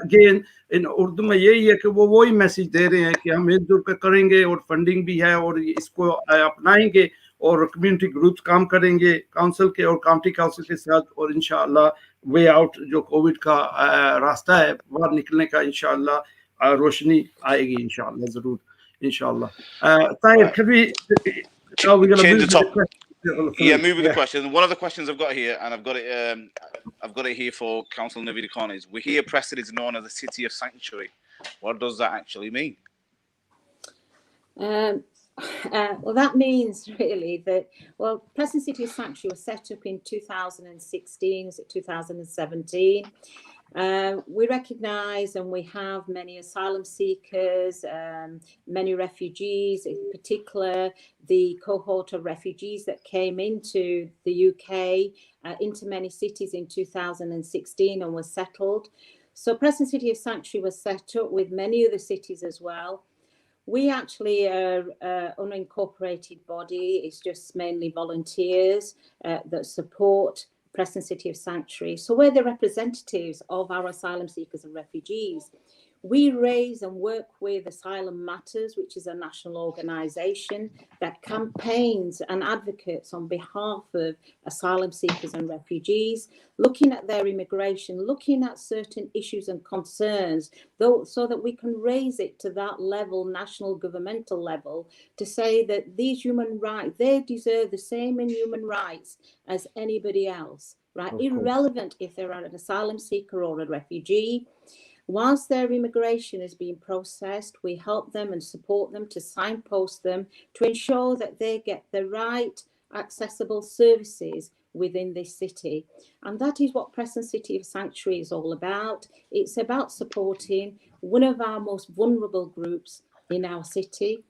again, in Urdu में यही है कि वो वही message दे रहे हैं कि हम मिलजुल कर करेंगे और फंडिंग भी है और इसको अपनाएंगे और कम्युनिटी ग्रुप्स काम करेंगे काउंसिल के और काउंटी काउंसिल के साथ और इंशाअल्लाह वे आउट जो कोविड का रास्ता है बाहर निकलने का इंशाअल्लाह रोशनी आएगी इंशाअल्लाह जरूर इंशाअल्लाह Tahir, can we
change the topic? Yeah, moving the question. One of the questions I've got here, and I've got it here for Councillor Naveed Khan, is: we hear Preston is known as a city of sanctuary. What does that actually mean?
Well, that means really that, well, Preston City of Sanctuary was set up in 2016, 2017. We recognise and we have many asylum seekers, many refugees, in particular the cohort of refugees that came into the UK, into many cities in 2016 and were settled. So Preston City of Sanctuary was set up with many other cities as well. We actually are an unincorporated body. It's just mainly volunteers that support Preston City of Sanctuary. So we're the representatives of our asylum seekers and refugees. We raise and work with Asylum Matters, which is a national organisation that campaigns and advocates on behalf of asylum seekers and refugees, looking at their immigration, looking at certain issues and concerns, so that we can raise it to that level, national governmental level, to say that these human rights, they deserve the same in human rights as anybody else, right? Irrelevant if they're an asylum seeker or a refugee. Whilst their immigration is being processed, we help them and support them to signpost them to ensure that they get the right accessible services within this city. And that is what Preston City of Sanctuary is all about. It's about supporting one of our most vulnerable groups in our city,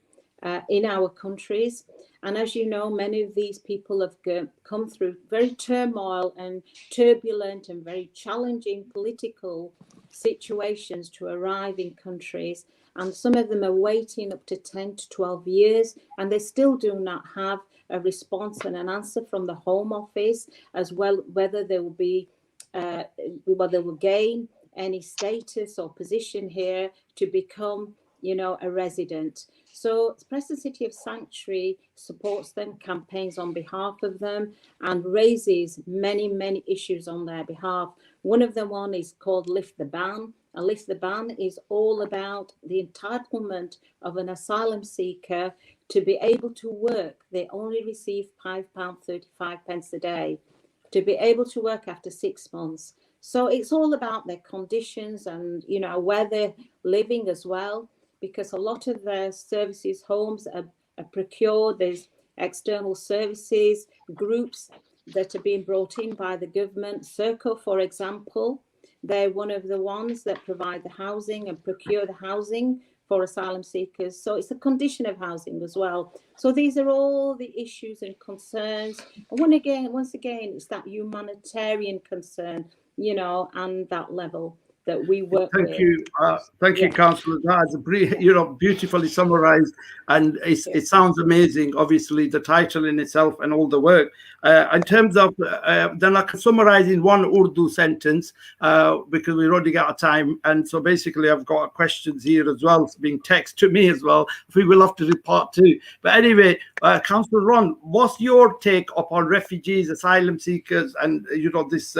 in our countries. And as you know, many of these people have come through very turmoil and turbulent and very challenging political situations to arrive in countries, and some of them are waiting up to 10 to 12 years, and they still do not have a response and an answer from the Home Office as well, whether they will be whether they will gain any status or position here to become, you know, a resident. So Preston City of Sanctuary supports them, campaigns on behalf of them, and raises many, many issues on their behalf. One of them is called Lift the Ban. And Lift the Ban is all about the entitlement of an asylum seeker to be able to work. They only receive £5.35 a day to be able to work after 6 months. So it's all about their conditions and, you know, where they're living as well, because a lot of their services, homes are procured. There's external services, groups that are being brought in by the government. Serco, for example, they're one of the ones that provide the housing and procure the housing for asylum seekers. So it's a condition of housing as well. So these are all the issues and concerns. And once again, it's that humanitarian concern, you know, and that level. that we work
Thank
with.
you. Thank you, Councillor. That is beautifully summarised, and it sounds amazing. Obviously, the title in itself and all the work. In terms of, then I can summarise in one Urdu sentence because we're already out of time. And so basically, I've got questions here as well, being texted to me as well. We will have to do part 2. But anyway, Councillor Ron, what's your take upon refugees, asylum seekers, and this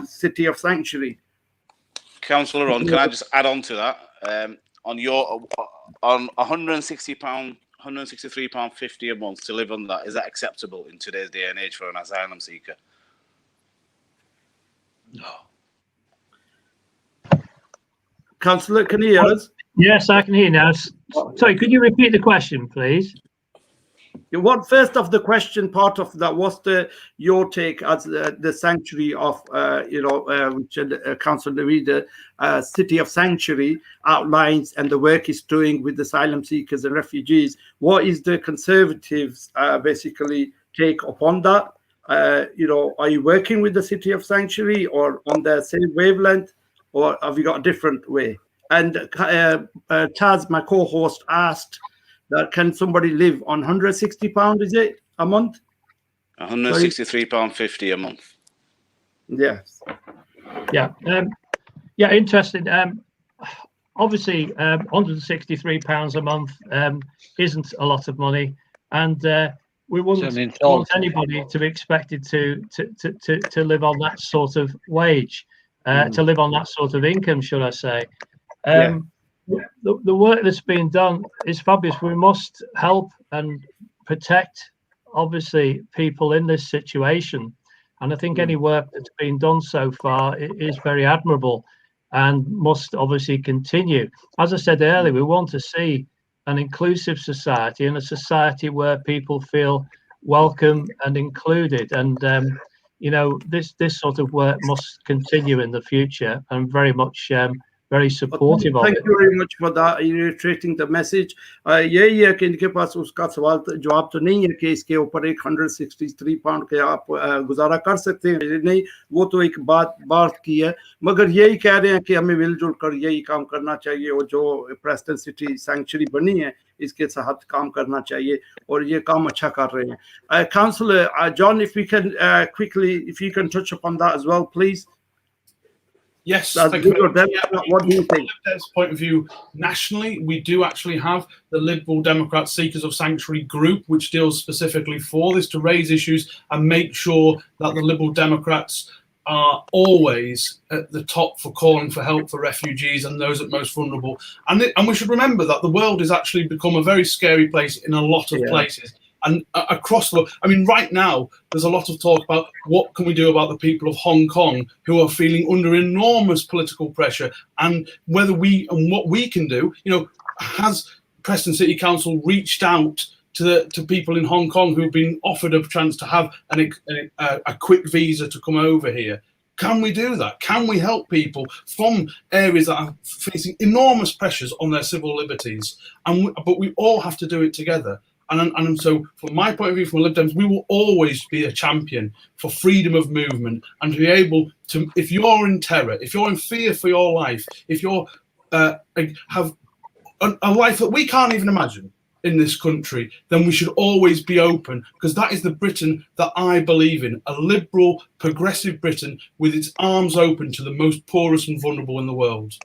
city of sanctuary?
Councillor Ron, can I just add on to that? On £163.50 a month to live on that, is that acceptable in today's day and age for an asylum seeker?
No.
Councillor, can you hear us?
Yes, I can hear now. Sorry, could you repeat the question, please?
What first of the question part of that was your take as the sanctuary of which Councillor Naveed, city of sanctuary outlines and the work is doing with asylum seekers and refugees. What is the Conservatives basically take upon that? Are you working with the city of sanctuary or on the same wavelength, or have you got a different way? And Taz, my co-host, asked that can somebody live on £160, is it, a month?
£163.50 a month.
Yes.
Yeah. Interesting. Obviously, £163 a month isn't a lot of money, and we wouldn't want anybody to be expected to live on that sort of wage, to live on that sort of income, should I say. The work that's being done is fabulous. We must help and protect, obviously, people in this situation. And I think any work that's been done so far is very admirable and must obviously continue. As I said earlier, we want to see an inclusive society and a society where people feel welcome and included. And, this sort of work must continue in the future. I'm very much very supportive of it.
Thank you very much for that, reiterating the message. यही है कि इनके पास उसका सवाल जवाब तो नहीं है कि इसके ऊपर £163 के आप गुजारा कर सकते हैं, नहीं, वो तो एक बात की है, मगर यही कह रहे हैं कि हमें मिलजुल कर यही काम करना चाहिए और जो प्रेस्टन सिटी सैंक्चुरी बनी है इसके साथ काम करना चाहिए और ये काम अच्छा कर रहे हैं. Councillor John, if we can quickly, if you can touch upon that as well, please.
Yes, thank you.
What do you think?
From Lib's point of view, nationally, we do actually have the Liberal Democrat Seekers of Sanctuary group, which deals specifically for this, to raise issues and make sure that the Liberal Democrats are always at the top for calling for help for refugees and those at most vulnerable. And we should remember that the world has actually become a very scary place in a lot of places. And across the world, I mean, right now, there's a lot of talk about what can we do about the people of Hong Kong who are feeling under enormous political pressure, and whether what we can do. Has Preston City Council reached out to people in Hong Kong who've been offered a chance to have a quick visa to come over here? Can we do that? Can we help people from areas that are facing enormous pressures on their civil liberties? But we all have to do it together. And so, from my point of view, from Lib Dems, we will always be a champion for freedom of movement and to be able to, if you're in terror, if you're in fear for your life, if you're have a life that we can't even imagine in this country, then we should always be open, because that is the Britain that I believe in, a liberal, progressive Britain with its arms open to the most poorest and vulnerable in the world.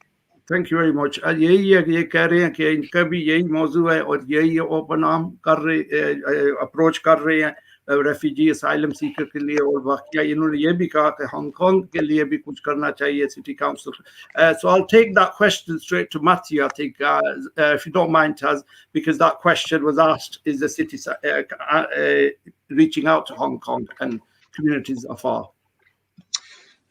Thank you very much. यही है कि ये कह रहे हैं कि इनका भी यही मौजू है और यही ओपन आर्म अप्रोच कर रहे हैं रेफ्यूजी असाइलम सीकर के लिए, और वाकई इन्होंने ये भी कहा कि हांगकांग के लिए भी कुछ करना चाहिए city council. So I'll take that question straight to Matthew, I think, if you don't mind, Taz, because that question was asked, is the city reaching out to Hong Kong and communities afar?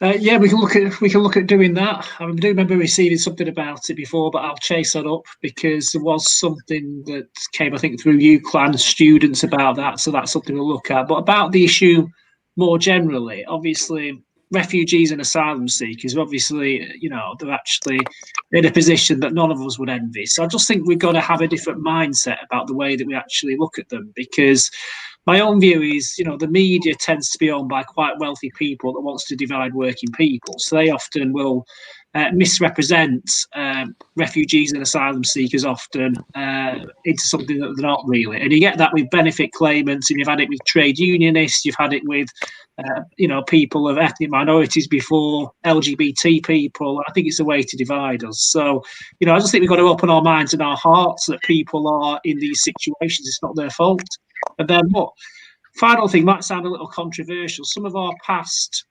Yeah, we can look at doing that. I do remember receiving something about it before, but I'll chase that up, because there was something that came, I think, through UCLan students about that. So that's something we'll look at. But about the issue more generally, obviously, refugees and asylum seekers, obviously, they're actually in a position that none of us would envy. So I just think we've got to have a different mindset about the way that we actually look at them, because my own view is, the media tends to be owned by quite wealthy people that wants to divide working people. So they often will misrepresent refugees and asylum seekers often into something that they're not really. And you get that with benefit claimants, and you've had it with trade unionists, you've had it with, people of ethnic minorities before, LGBT people. I think it's a way to divide us. So, I just think we've got to open our minds and our hearts that people are in these situations. It's not their fault. And then what? Final thing might sound a little controversial. Some of our past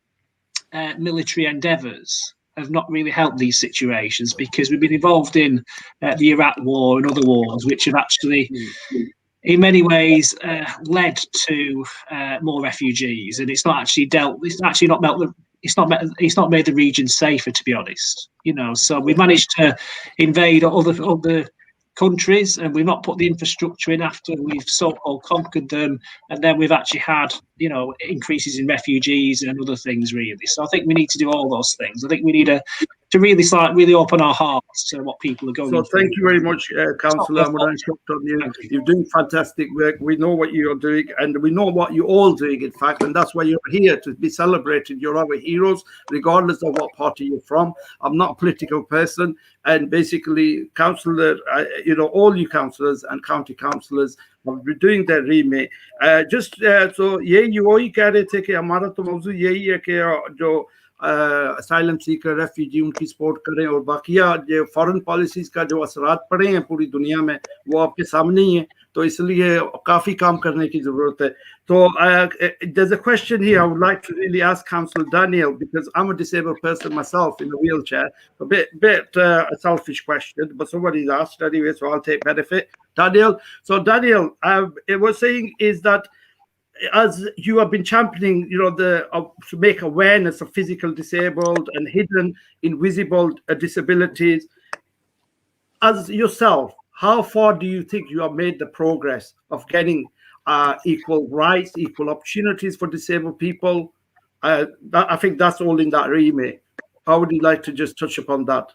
military endeavours have not really helped these situations, because we've been involved in the Iraq War and other wars, which have actually, in many ways, led to more refugees, and it's not actually made the region safer, to be honest. So we managed to invade other countries, and we've not put the infrastructure in after we've so-called conquered them, and then we've actually had increases in refugees and other things, really. So I think we need to do all those things. I think we need to really open our hearts to what people are going through.
So thank you very much, Councillor. I'm going to interrupt on you. You're doing fantastic work. We know what you're doing, and we know what you're all doing, in fact, and that's why you're here, to be celebrated. You're our heroes, regardless of what party you're from. I'm not a political person, and basically, Councillor, all you councillors and county councillors have been doing their remit. So ये वही कह रहे थे कि हमारा तो मौजू यही है कि जो asylum seeker, refugee, उनकी सपोर्ट करें, और बाकिया जो फॉरेन पॉलिसीज का जो असरात पड़े हैं पूरी दुनिया में, वो आपके सामने ही है, तो इसलिए काफी काम करने की जरूरत है. So there's a question here I would like to really ask Councillor Daniel, because I'm a disabled person myself in a wheelchair. A bit a selfish question, but somebody's asked anyway, so I'll take benefit. Daniel, it was saying is that as you have been championing, to make awareness of physical disabled and hidden invisible disabilities, as yourself, how far do you think you have made the progress of getting equal rights, equal opportunities for disabled people? I think that's all in that remit. How would you like to just touch upon that?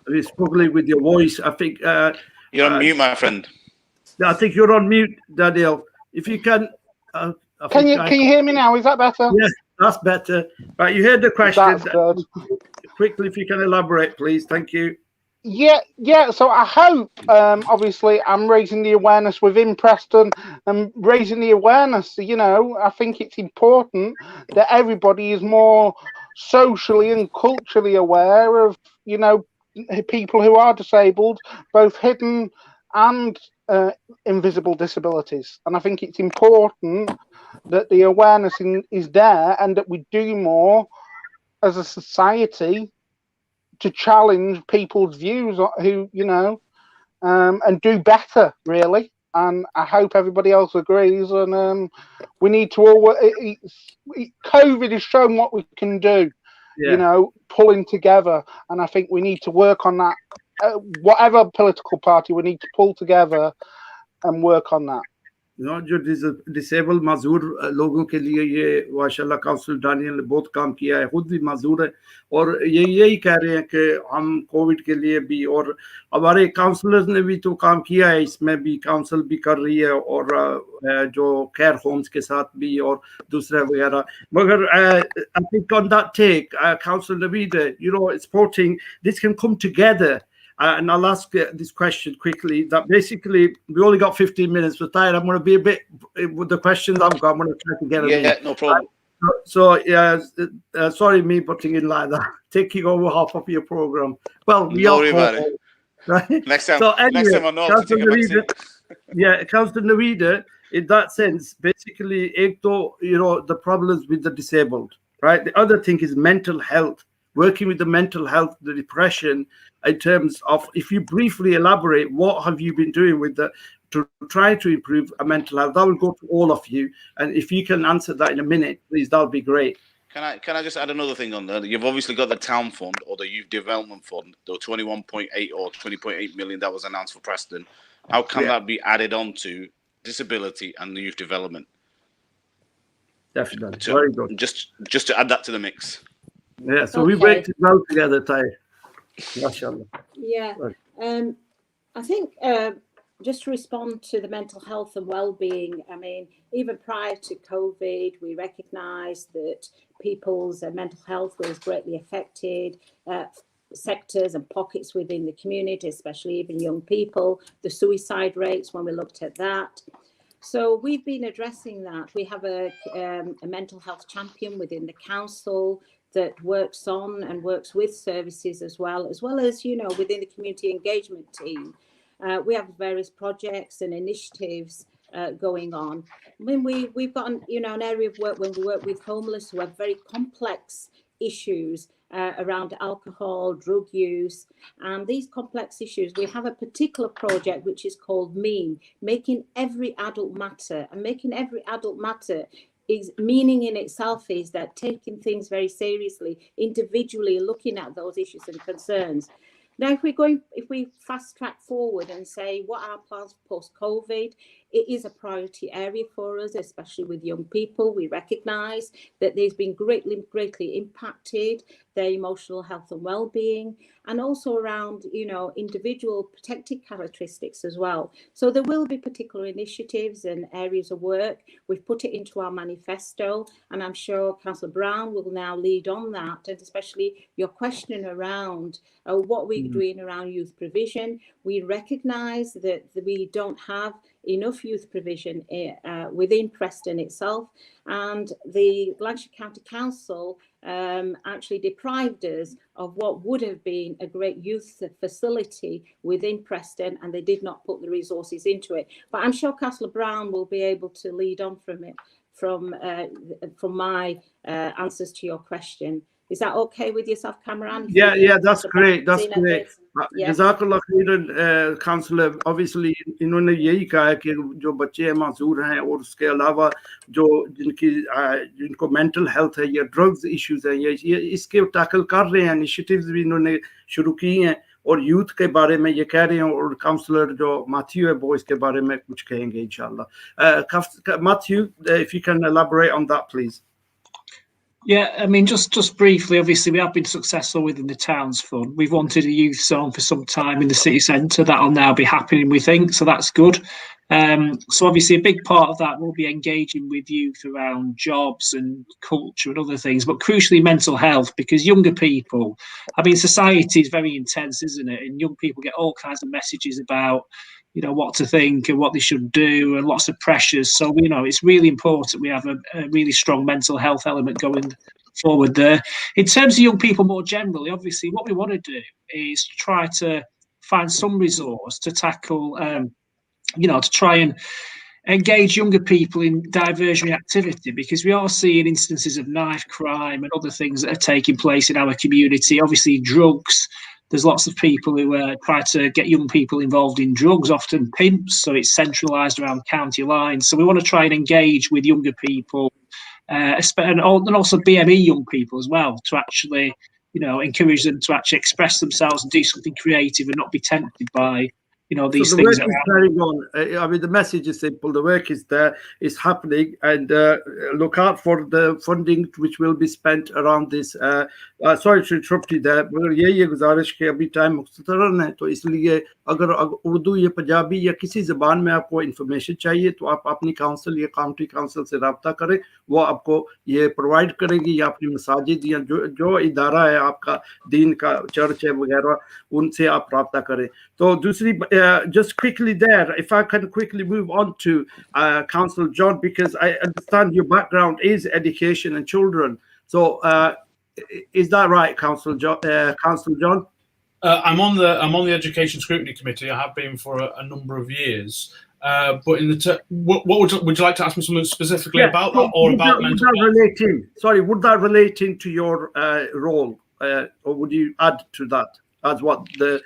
You're struggling with your voice. I think
you're on mute, my friend.
I think you're on mute, Daniel. If you can,
can you hear me now? Is that better?
Yes, that's better. Right, you heard the question.
That's good.
Quickly, if you can elaborate, please. Thank you.
Yeah. So I hope, obviously, I'm raising the awareness within Preston and raising the awareness. I think it's important that everybody is more socially and culturally aware of, people who are disabled, both hidden and invisible disabilities. And I think it's important that the awareness is there, and that we do more as a society to challenge people's views, and do better, really. And I hope everybody else agrees. And we need to COVID has shown what we can do. Yeah. Pulling together, and I think we need to work on that. Whatever political party, we need to pull together and work on that.
जो disable माजूर लोगों के लिए ये माशाल्लाह council Daniel ने बहुत काम किया है, खुद भी माजूर है, और यही कह रहे हैं कि हम कोविड के लिए भी, और हमारे काउंसलर्स ने भी तो काम किया है, इसमें भी काउंसिल भी कर रही है, और जो केयर होम्स के साथ भी, और दूसरे वगैरह. मगर I think on that take, Councillor Navida, supporting this can come together. And I'll ask this question quickly, that basically we only got 15 minutes, but I'm going to be a bit with the questions I've got. I'm going to try to get them in.
No problem.
So sorry me putting in like that, taking over half of your program. Well, we
don't worry about it.
Right?
Next time,
so anyway,
next time I know to take a vaccine.
Councillor Navida, in that sense, basically, the problems with the disabled, right? The other thing is mental health, working with the mental health, the depression, in terms of, if you briefly elaborate, what have you been doing to try to improve mental health? That will go to all of you, and if you can answer that in a minute, please, that would be great.
Can I just add another thing on there? You've obviously got the town fund or the youth development fund, the 21.8 or 20.8 million that was announced for Preston. How can that be added on to disability and the youth development?
Definitely, very good.
Just to add that to the mix.
Yeah, so we worked well together, Ty. MashaAllah.
Yeah. I think just to respond to the mental health and well-being, I mean, even prior to COVID, we recognised that people's mental health was greatly affected. Sectors and pockets within the community, especially even young people, the suicide rates when we looked at that. So we've been addressing that. We have a mental health champion within the council that works on and works with services as well as, you know, within the community engagement team. We have various projects and initiatives going on. I mean, we've got, you know, an area of work when we work with homeless who have very complex issues around alcohol, drug use, and these complex issues. We have a particular project which is called MEAN, Making Every Adult Matter. And making every adult matter is meaning in itself is that taking things very seriously, individually looking at those issues and concerns. Now, if we fast track forward and say what are our plans post-COVID, it is a priority area for us, especially with young people. We recognise that they've been greatly impacted, their emotional health and well-being, and also around, you know, individual protected characteristics as well. So there will be particular initiatives and areas of work. We've put it into our manifesto, and I'm sure Councillor Brown will now lead on that, and especially your question around what we're doing around youth provision. We recognise that we don't have enough youth provision within Preston itself, and the Lancashire County Council actually deprived us of what would have been a great youth facility within Preston, and they did not put the resources into it. But I'm sure Councillor Brown will be able to lead on from it, from my answers to your question. Is that okay with yourself, Cameron?
Yeah, that's great. That's great. जज़ाकल्लाह खैरन counsellor obviously इन्होंने यही कहा है कि जो बच्चे हैं माजूर हैं और उसके अलावा जो जिनको मेंटल हेल्थ है या ड्रग्स इश्यूज हैं ये इसके टैकल कर रहे हैं, इनिशिएटिव्स भी इन्होंने शुरू की हैं और यूथ के बारे में ये कह रहे हैं और काउंसलर जो मैथ्यू है वो इसके बारे में कुछ कहेंगे इंशाल्लाह. Matthew, if you can elaborate on that, please.
Yeah, I mean, just briefly, obviously, we have been successful within the Towns Fund. We've wanted a youth zone for some time in the city centre. That'll now be happening, we think, so that's good. So obviously, a big part of that will be engaging with youth around jobs and culture and other things, but crucially mental health, because younger people, I mean, society is very intense, isn't it? And young people get all kinds of messages about, you know, what to think and what they should do and lots of pressures. So, you know, it's really important we have a really strong mental health element going forward there. In terms of young people more generally, obviously, what we want to do is try to find some resource to tackle, you know, to try and engage younger people in diversionary activity, because we are seeing instances of knife crime and other things that are taking place in our community. Obviously, drugs. There's lots of people who try to get young people involved in drugs, often pimps, so it's centralised around county lines. So we want to try and engage with younger people, and also BME young people as well, to actually, you know, encourage them to actually express themselves and do something creative and not be tempted by, you know, these things.
So the work is carrying on. I mean, the message is simple. The work is there, it's happening, and look out for the funding which will be spent around this. Sorry to interrupt you there, मगर यही गुजारिश कि अभी time मुख्तसर है, तो इसलिए अगर उर्दू या पंजाबी या किसी ज़बान में आपको इन्फॉर्मेशन चाहिए तो आप अपनी काउंसिल या काउंटी काउंसिल से रब्ता करें, वो आपको ये प्रोवाइड करेगी, या अपनी मसाजिद या जो इदारा है आपका दीन का चर्च है वगैरह उनसे आप रब्ता करें. तो दूसरी just quickly there, if I can quickly move on to Councillor John, because I understand your background is education and children. So is that right, Councillor John? I'm
on the Education Scrutiny Committee. I have been for a number of years. But in the what would you like to ask me something specifically about that, or about mental health?
Would that relate into your role, or would you add to that as what the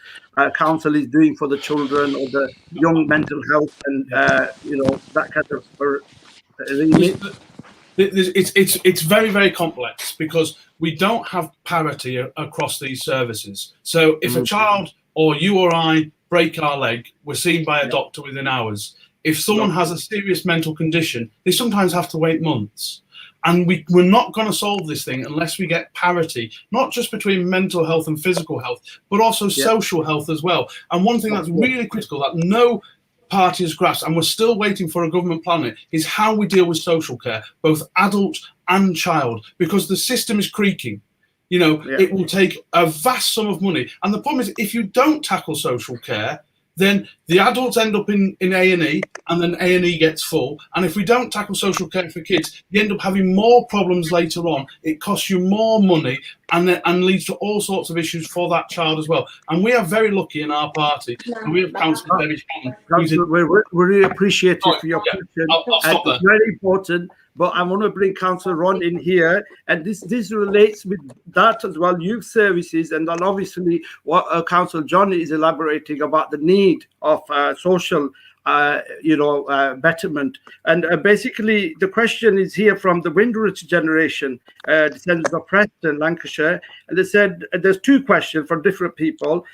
council is doing for the children or the young mental health and you know, that kind of
it's very, very complex, because we don't have parity across these services. So if a child or you or I break our leg, we're seen by a doctor within hours. If someone has a serious mental condition, they sometimes have to wait months. And we're not going to solve this thing unless we get parity, not just between mental health and physical health, but also social health as well. And one thing that's really critical that no party has grasped, and we're still waiting for a government plan on it, is how we deal with social care, both adult and child, because the system is creaking. You know, it will take a vast sum of money. And the problem is, if you don't tackle social care, then the adults end up in A&E, and then A&E gets full. And if we don't tackle social care for kids, you end up having more problems later on. It costs you more money and leads to all sorts of issues for that child as well. And we are very lucky in our party. And we have Councillor Debbie Hammond.
We really appreciate it for your question.
I'll stop there.
It's very important. But I want to bring Councillor Ron in here, and this relates with that as well, youth services, and then obviously what Councillor John is elaborating about the need of social, betterment. And basically, the question is here from the Windrush generation, descendants of Preston, Lancashire, and they said there's two questions from different people.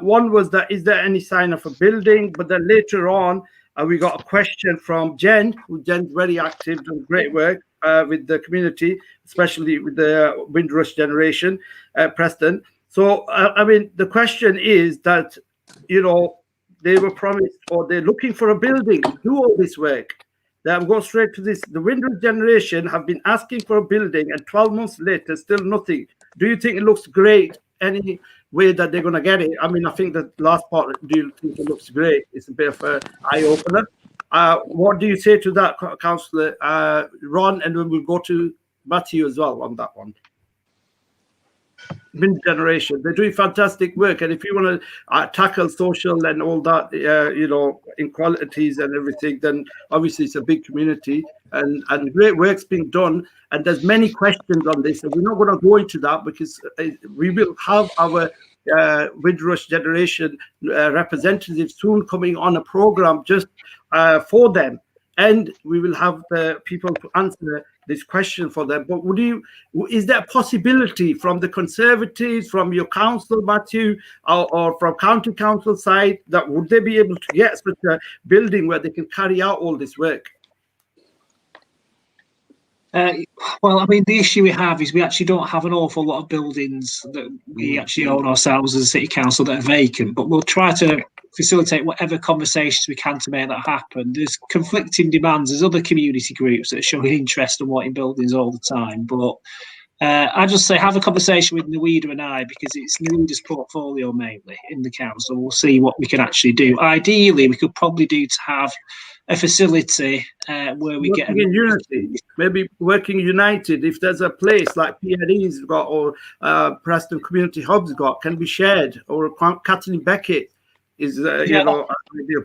One was that is there any sign of a building, but then later on, we got a question from Jen's very active, doing great work with the community, especially with the Windrush generation, Preston. So, I mean, the question is that, they were promised, or they're looking for a building to do all this work. They'll go straight to this. The Windrush generation have been asking for a building, and 12 months later, still nothing. Do you think it looks great? Any way that they're going to get it? I mean, I think the last part, do you think it looks great? It's a bit of an eye-opener. What do you say to that, Councillor Ron? And then we'll go to Matthew as well on that one. Wind generation, they're doing fantastic work. And if you want to tackle social and all that, inequalities and everything, then obviously it's a big community and great work's being done. And there's many questions on this, and we're not going to go into that because we will have our Windrush generation representatives soon coming on a program just for them, and we will have the people to answer this question for them. But is there a possibility from the Conservatives, from your council, Matthew, or from county council side, that would they be able to get such a building where they can carry out all this work?
Well, I mean, the issue we have is we actually don't have an awful lot of buildings that we actually own ourselves as a city council that are vacant, but we'll try to facilitate whatever conversations we can to make that happen. There's conflicting demands. There's other community groups that are showing interest in wanting buildings all the time, but I just say have a conversation with Nwida and I, because it's Nwida's portfolio mainly in the council. We'll see what we can actually do. Ideally, we could probably do to have a facility where we get
in unity, maybe working united. If there's a place like PNE's got or Preston Community Hub's got, can be shared, or Kathleen Beckett is a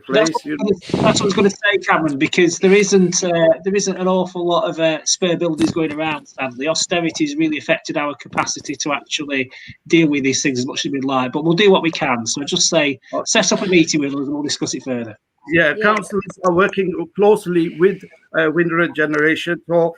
place.
That's what I was going to say, Cameron, because there isn't an awful lot of spare buildings going around. Sadly, austerity has really affected our capacity to actually deal with these things as much as we'd like. But we'll do what we can. So I just say, set up a meeting with us and we'll discuss it further.
Yeah, councillors are working closely with Windrush generation, so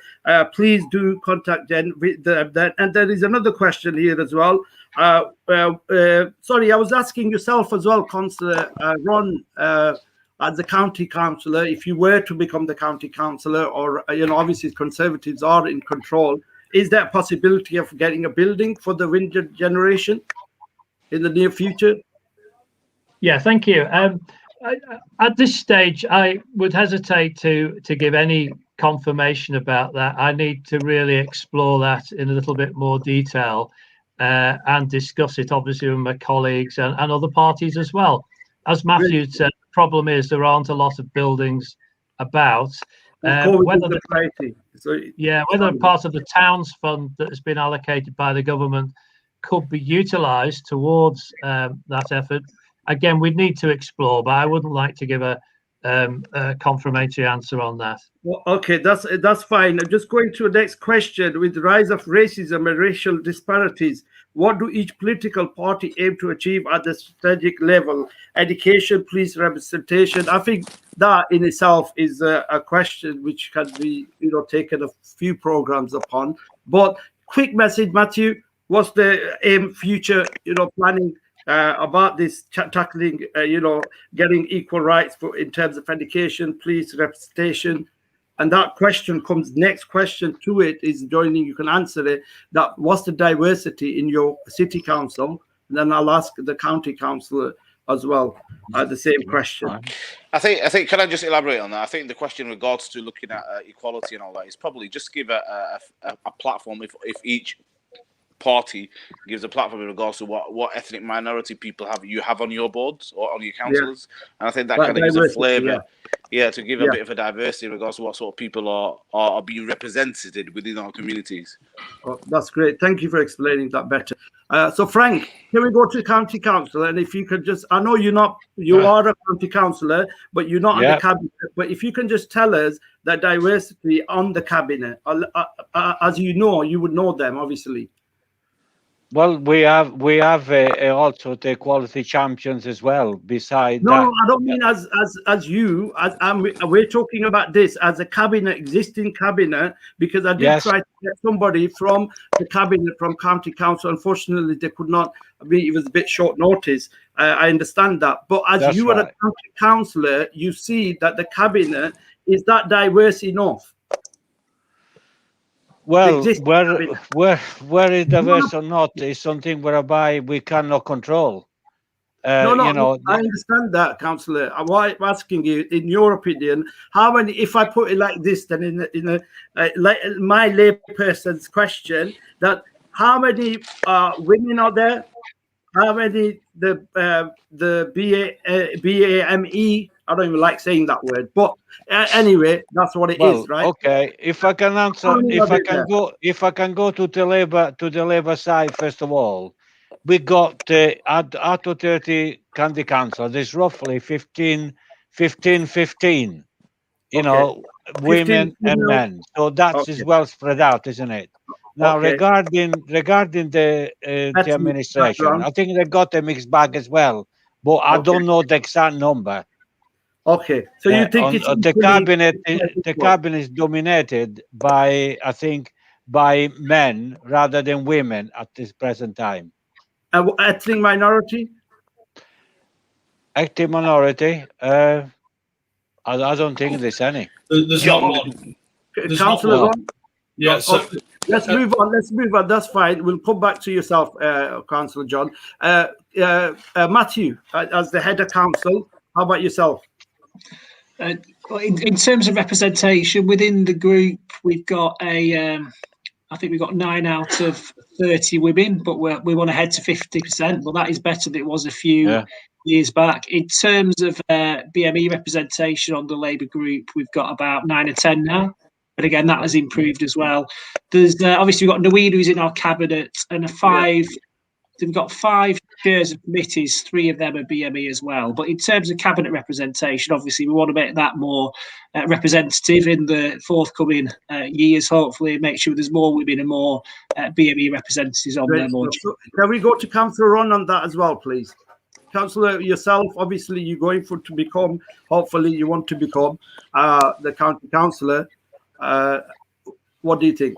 please do contact Jen with that. And there is another question here as well. Sorry, I was asking yourself as well, Councillor Ron, as the county councillor, if you were to become the county councillor, or obviously Conservatives are in control, is there a possibility of getting a building for the Windrush generation in the near future?
Yeah, thank you. At this stage, I would hesitate to give any confirmation about that. I need to really explore that in a little bit more detail and discuss it, obviously, with my colleagues and other parties as well. As Matthew said, the problem is there aren't a lot of buildings about. Whether part of the Towns Fund that has been allocated by the government could be utilised towards that effort. Again, we'd need to explore, but I wouldn't like to give a confirmatory answer on that.
Well, okay, that's fine. I'm just going to the next question. With the rise of racism and racial disparities, what do each political party aim to achieve at the strategic level? Education, police representation. I think that in itself is a question which can be, taken a few programs upon. But quick message, Matthew. What's the aim, future, planning? About this tackling, getting equal rights in terms of education, police representation. and that question comes, next question to it is joining, you can answer it, that what's the diversity in your city council? And then I'll ask the county councillor as well the same question.
I think can I just elaborate on that? I think the question in regards to looking at equality and all that is probably just give a platform if each party gives a platform in regards to what ethnic minority people you have on your boards or on your councillors, and I think that kind of gives a flavour, to give a bit of a diversity in regards to what sort of people are being represented within our communities.
Oh, that's great. Thank you for explaining that better. So Frank, can we go to county council? And if you could just, I know you are a county councillor, but you're not on the cabinet. But if you can just tell us the diversity on the cabinet, as you know, you would know them obviously.
Well, we have also the equality champions as well. Besides
no,
that,
I don't mean as you. We're talking about this as a cabinet, existing cabinet, because I did try to get somebody from the cabinet, from county council. Unfortunately, they could not. It was a bit short notice. I understand that, but as you are a county councillor, you see that the cabinet is that diverse enough.
Well, where is diverse or not is something whereby we cannot control.
No, I understand that, councillor. Why I'm asking you, in your opinion, how many? If I put it like this, then in a like my layperson's question, that how many women are there? How many the BAME? I don't even like saying that word, but anyway, that's what it is, right?
Okay. If I can answer, if I can go to the labor side first of all, we got out of 30 county council, there's roughly 15. You know, 15, women and men. So that's is well spread out, isn't it? Now regarding the administration, I think they got a mixed bag as well, but I don't know the exact number.
Okay, so you think it's
the cabinet? The cabinet is dominated by, I think, by men rather than women at this present time.
Ethnic minority?
Ethnic minority? I don't think there's any.
There's not one.
Councillor Ron?
Yeah, so
let's move on. Let's move on. That's fine. We'll come back to yourself, Councillor John. Matthew, as the head of council, how about yourself?
In terms of representation within the group, we've got I think we've got 9 out of 30 women, but we want to head to 50%. Well, that is better than it was a few years back. In terms of BME representation on the Labour group, we've got about 9 or 10 now. But again, that has improved as well. There's obviously we've got Naween, who's in our cabinet, and we've got 5 chairs of committees, 3 of them are BME as well. But in terms of cabinet representation, obviously we want to make that more representative in the forthcoming years, hopefully, make sure there's more women and more BME representatives on there.
Can we go to Councillor Ron on that as well, please? Councillor, yourself, obviously you're going to become, hopefully you want to become the county councillor. What do you think?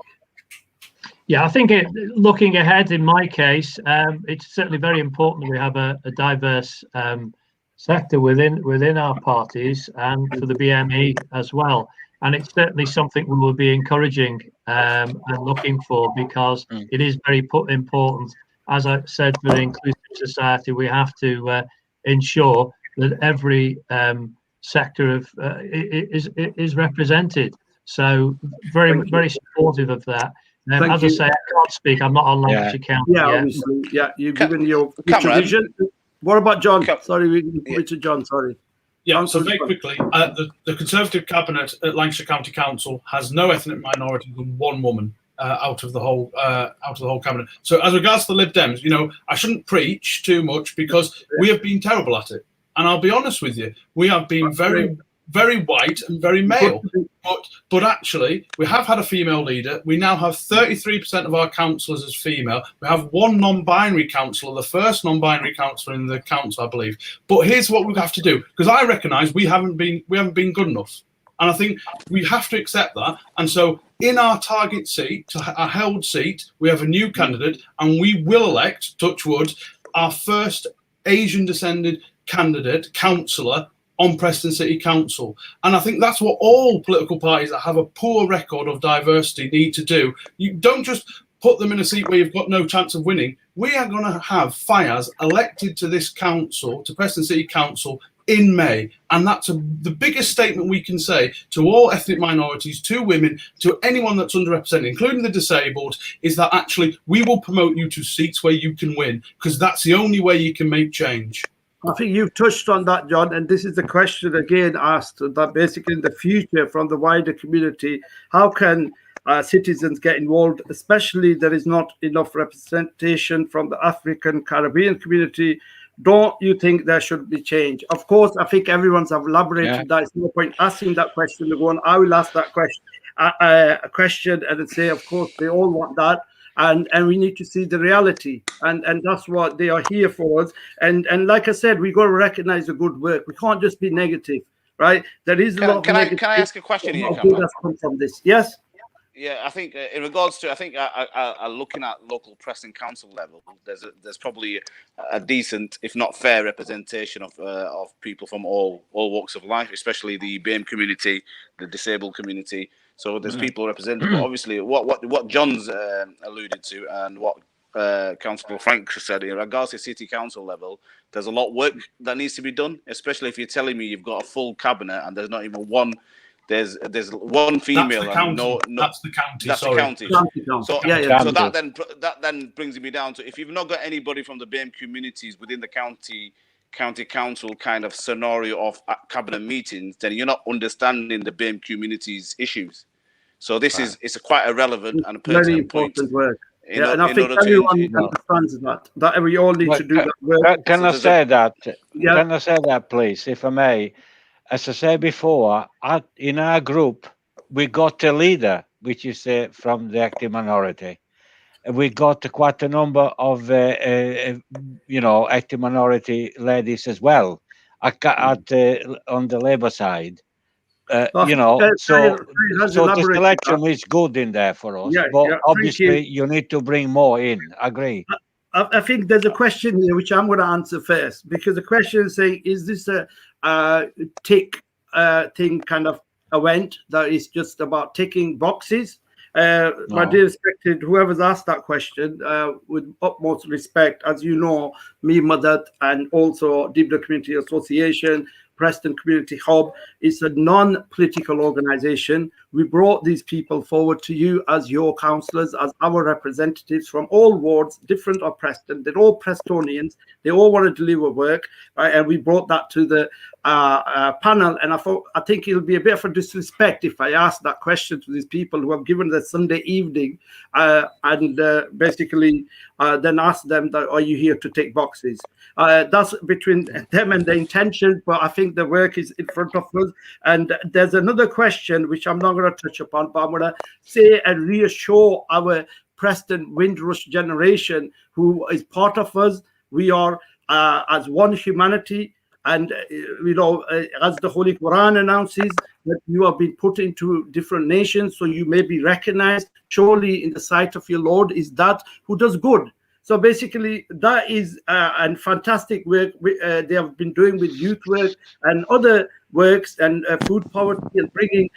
Yeah, I think looking ahead, in my case, it's certainly very important that we have a diverse sector within our parties and for the BME as well. And it's certainly something we will be encouraging and looking for, because it is very important. As I said, for the inclusive society, we have to ensure that every sector of is represented. So very supportive of that. As I say, I can't speak. I'm not on Lancashire County yet.
Obviously. Yeah, you've given your vision. What about John? Sorry, Richard John, sorry.
Yeah, so very quickly, the Conservative Cabinet at Lancashire County Council has no ethnic minority than 1 woman out of the whole cabinet. So as regards to the Lib Dems, I shouldn't preach too much because we have been terrible at it. And I'll be honest with you, we have been very white and very male. But actually, we have had a female leader. We now have 33% of our councillors as female. We have 1 non-binary councillor, the first non-binary councillor in the council, I believe. But here's what we have to do, because I recognise we haven't been good enough, and I think we have to accept that. And so, in our target seat, our held seat, we have a new candidate, and we will elect, touch wood, our first Asian-descended councillor on Preston City Council. And I think that's what all political parties that have a poor record of diversity need to do. You don't just put them in a seat where you've got no chance of winning. We are going to have Fayaz elected to this council, to Preston City Council, in May. And that's the biggest statement we can say to all ethnic minorities, to women, to anyone that's underrepresented, including the disabled, is that actually we will promote you to seats where you can win, because that's the only way you can make change.
I think you've touched on that, John, and this is the question again asked, that basically in the future from the wider community, how can citizens get involved, especially there is not enough representation from the African Caribbean community. Don't you think there should be change? Of course, I think everyone's elaborated that. It's no point asking that question. I will ask that question, a question and say, of course, they all want that. And we need to see the reality, and that's what they are here for us. And like I said, we got to recognize the good work. We can't just be negative, right? There is a lot. Can I
ask a question here?
That's come from this. Yes.
Yeah, I think in regards to, I think looking at local Preston Council level, there's probably a decent, if not fair, representation of people from all walks of life, especially the BAME community, the disabled community. So there's people represented. But obviously, what John's alluded to and what Councillor Frank said in regards to city council level, there's a lot of work that needs to be done, especially if you're telling me you've got a full cabinet and there's not even one. There's one female and that's the county. That's the county. So so that then brings me down to, if you've not got anybody from the BAME communities within the county council kind of scenario of cabinet meetings, then you're not understanding the BAME communities' issues. So this is quite a relevant and a pertinent point.
Work. And I think everyone understands that we all need to do that work.
Can I say that? Can I say that, please, if I may? As I said before, in our group, we got a leader, which is from the active minority. We got quite a number of, active minority ladies as well, on the Labour side. So the selection is good in there for us. But obviously, you need to bring more in. Agree.
I think there's a question here which I'm going to answer first, because the question is saying, is this a tick thing kind of event that is just about ticking boxes? My dear respected, whoever's asked that question, with utmost respect, as you know, me, Madad, and also Dibda Community Association, Preston Community Hub is a non-political organization. We brought these people forward to you as your councillors, as our representatives from all wards, different of Preston. They're all Prestonians. They all want to deliver work, right? And we brought that to the panel. And I think it'll be a bit of a disrespect if I ask that question to these people who have given the Sunday evening and basically then ask them, that, are you here to take boxes? That's between them and the intention, but I think the work is in front of us. And there's another question which I'm not going to touch upon, but I'm going to say and reassure our Preston Windrush generation who is part of us. We are as one humanity, and as the Holy Quran announces, that you have been put into different nations, so you may be recognized. Surely in the sight of your Lord is that who does good. So basically, that is a fantastic work they have been doing with youth work and other works and food poverty, and bringing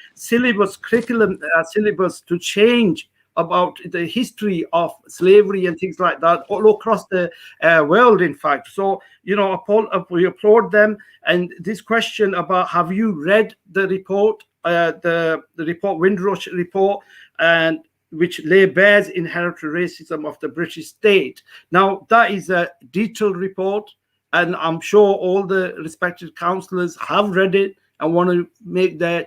curriculum syllabus to change about the history of slavery and things like that all across the world, in fact. So, we applaud them. And this question about, have you read the report, the report, Windrush report, and which lay bears inherited racism of the British state. Now, that is a detailed report, and I'm sure all the respected councillors have read it and want to make their,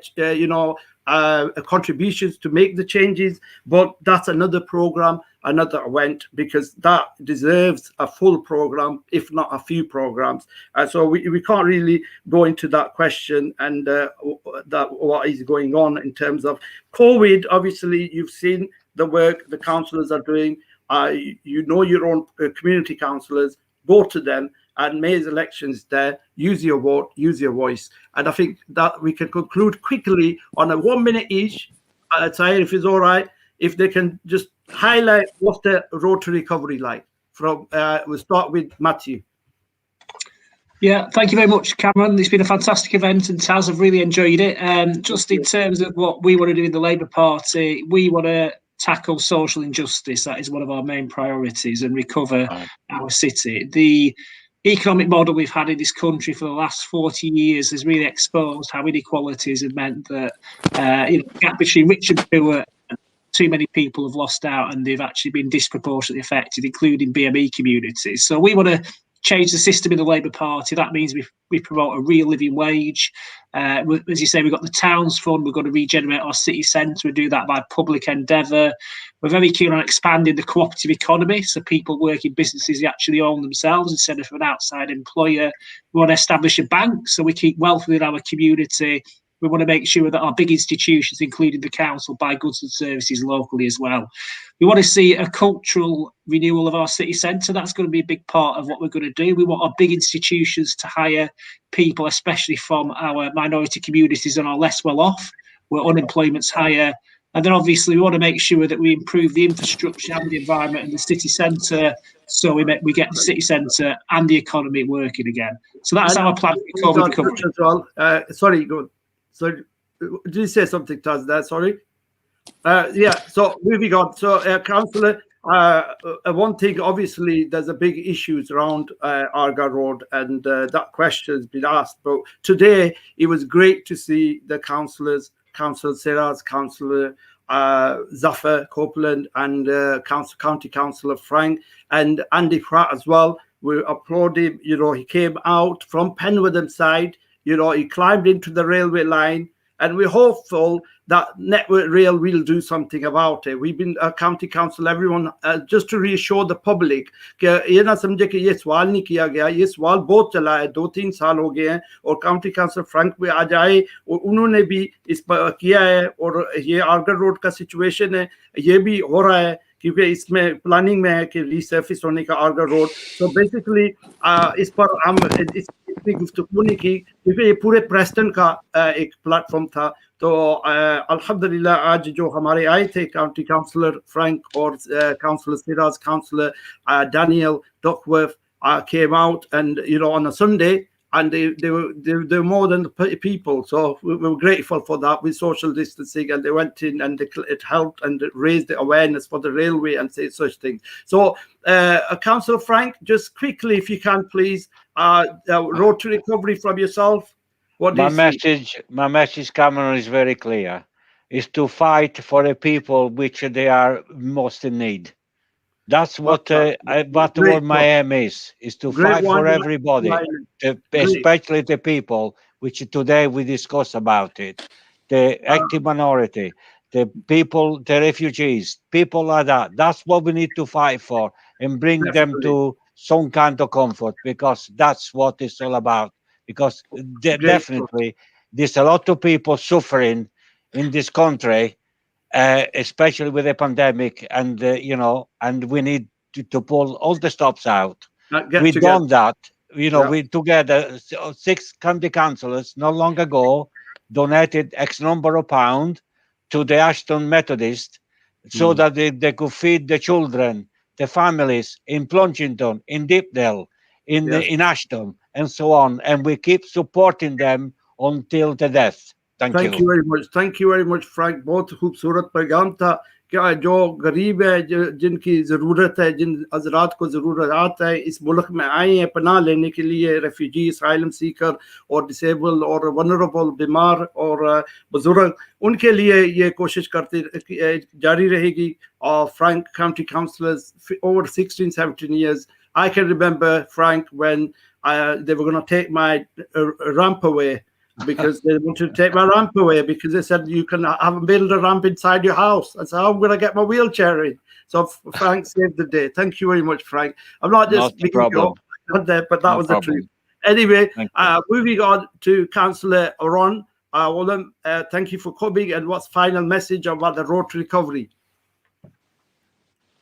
contributions to make the changes. But that's another program, another event, because that deserves a full program, if not a few programs. So we can't really go into that question and that what is going on in terms of COVID. Obviously, you've seen the work the councillors are doing. Your own community councillors. Go to them. And May's elections there, use your vote, use your voice. And I think that we can conclude quickly on a 1 minute each. Tahir, if it's all right, if they can just highlight what's the road to recovery like. We'll start with Matthew.
Yeah, thank you very much, Cameron. It's been a fantastic event, and Taz, I've really enjoyed it. Just in terms of what we want to do in the Labour Party, we want to tackle social injustice. That is one of our main priorities, and recover our city. The economic model we've had in this country for the last 40 years has really exposed how inequalities have meant that the gap between rich and poor, too many people have lost out, and they've actually been disproportionately affected, including BME communities. So we want to change the system in the Labour Party. That means we promote a real living wage. As you say, we've got the Towns Fund. We're going to regenerate our city centre. We do that by public endeavour. We're very keen on expanding the cooperative economy, so people work in businesses they actually own themselves instead of an outside employer. We want to establish a bank, so we keep wealth within our community. We want to make sure that our big institutions, including the council, buy goods and services locally as well. We want to see a cultural renewal of our city centre. That's going to be a big part of what we're going to do. We want our big institutions to hire people, especially from our minority communities and are less well off, where unemployment's higher. And then obviously we want to make sure that we improve the infrastructure and the environment in the city centre, so we get the city centre and the economy working again. So that's our plan for COVID recovery.
As well. Sorry, go. So, did you say something, Taz? There, sorry. So moving on. So, Councillor, one thing, obviously, there's a big issues around Arga Road, and that question has been asked. But today, it was great to see the councillors, Councillor Siraz, Councillor Zafar Copeland, and County Councillor Frank, and Andy Pratt as well. We applaud him. He came out from Penwortham side. He climbed into the railway line, and we're hopeful that Network Rail will do something about it. We've been a county council, everyone, just to reassure the public कि ये ना समझे कि ये सवाल नहीं किया गया, ये सवाल बहुत चला है, 2-3 साल हो गए हैं, और काउंटी काउंसिल फ्रैंक भी आ जाए और उन्होंने भी इस पर किया है, और ये आर्गर रोड का सिचुएशन है, ये भी हो रहा है क्योंकि इसमें प्लानिंग में है कि रीसर्फिस होने का आर्गर रोड. सो बेसिकली इस पर हम इतनी गुफ्तगू नहीं की क्योंकि ये पूरे प्रेस्टन का एक प्लेटफॉर्म था. तो अल्हम्दुलिल्लाह आज जो हमारे आए थे काउंटी काउंसलर फ्रैंक और councillor Siraj, councillor Daniel Duckworth came out, and on a Sunday, and they were more than the people, so we were grateful for that with social distancing, and they went in and it helped and it raised the awareness for the railway and say such things. So Councillor Frank, just quickly if you can please, road to recovery from yourself.
My message, Cameron, is very clear. Is to fight for the people which they are most in need. That's what my aim is to fight for everybody, especially the people which today we discuss about it, the active minority, the people, the refugees, people like that. That's what we need to fight for and bring them to some kind of comfort, because that's what it's all about. Because definitely there's a lot of people suffering in this country, especially with the pandemic, and and we need to pull all the stops out. We've done that. We together 6 county councillors not long ago donated X number of pounds to the Ashton Methodist so that they could feed the children, the families in Plungington, in Deepdale, in Ashton, and so on, and we keep supporting them until the death. Thank you
very much. Thank you very much, Frank. बहुत खूबसूरत पैगाम था कि जो गरीब है, जिनकी ज़रूरत है, जिन हज़रात को ज़रूरत है, इस मुल्क में आए हैं पनाह लेने के लिए, रेफ्यूजी, असाइलम सीकर और डिसेबल और वनरेबल, बीमार और बुजुर्ग, उनके लिए ये कोशिश करती जारी रहेगी. और Frank county councillors over 16-17 years. I can remember, Frank, when they were going to take my ramp away, because they wanted to take my ramp away because they said you can build a ramp inside your house. I said, how am I going to get my wheelchair in? So Frank saved the day. Thank you very much, Frank. I'm not just being up there, but that was the truth. Anyway, moving on to Councillor Ron. Thank you for coming, and what's final message about the road to recovery?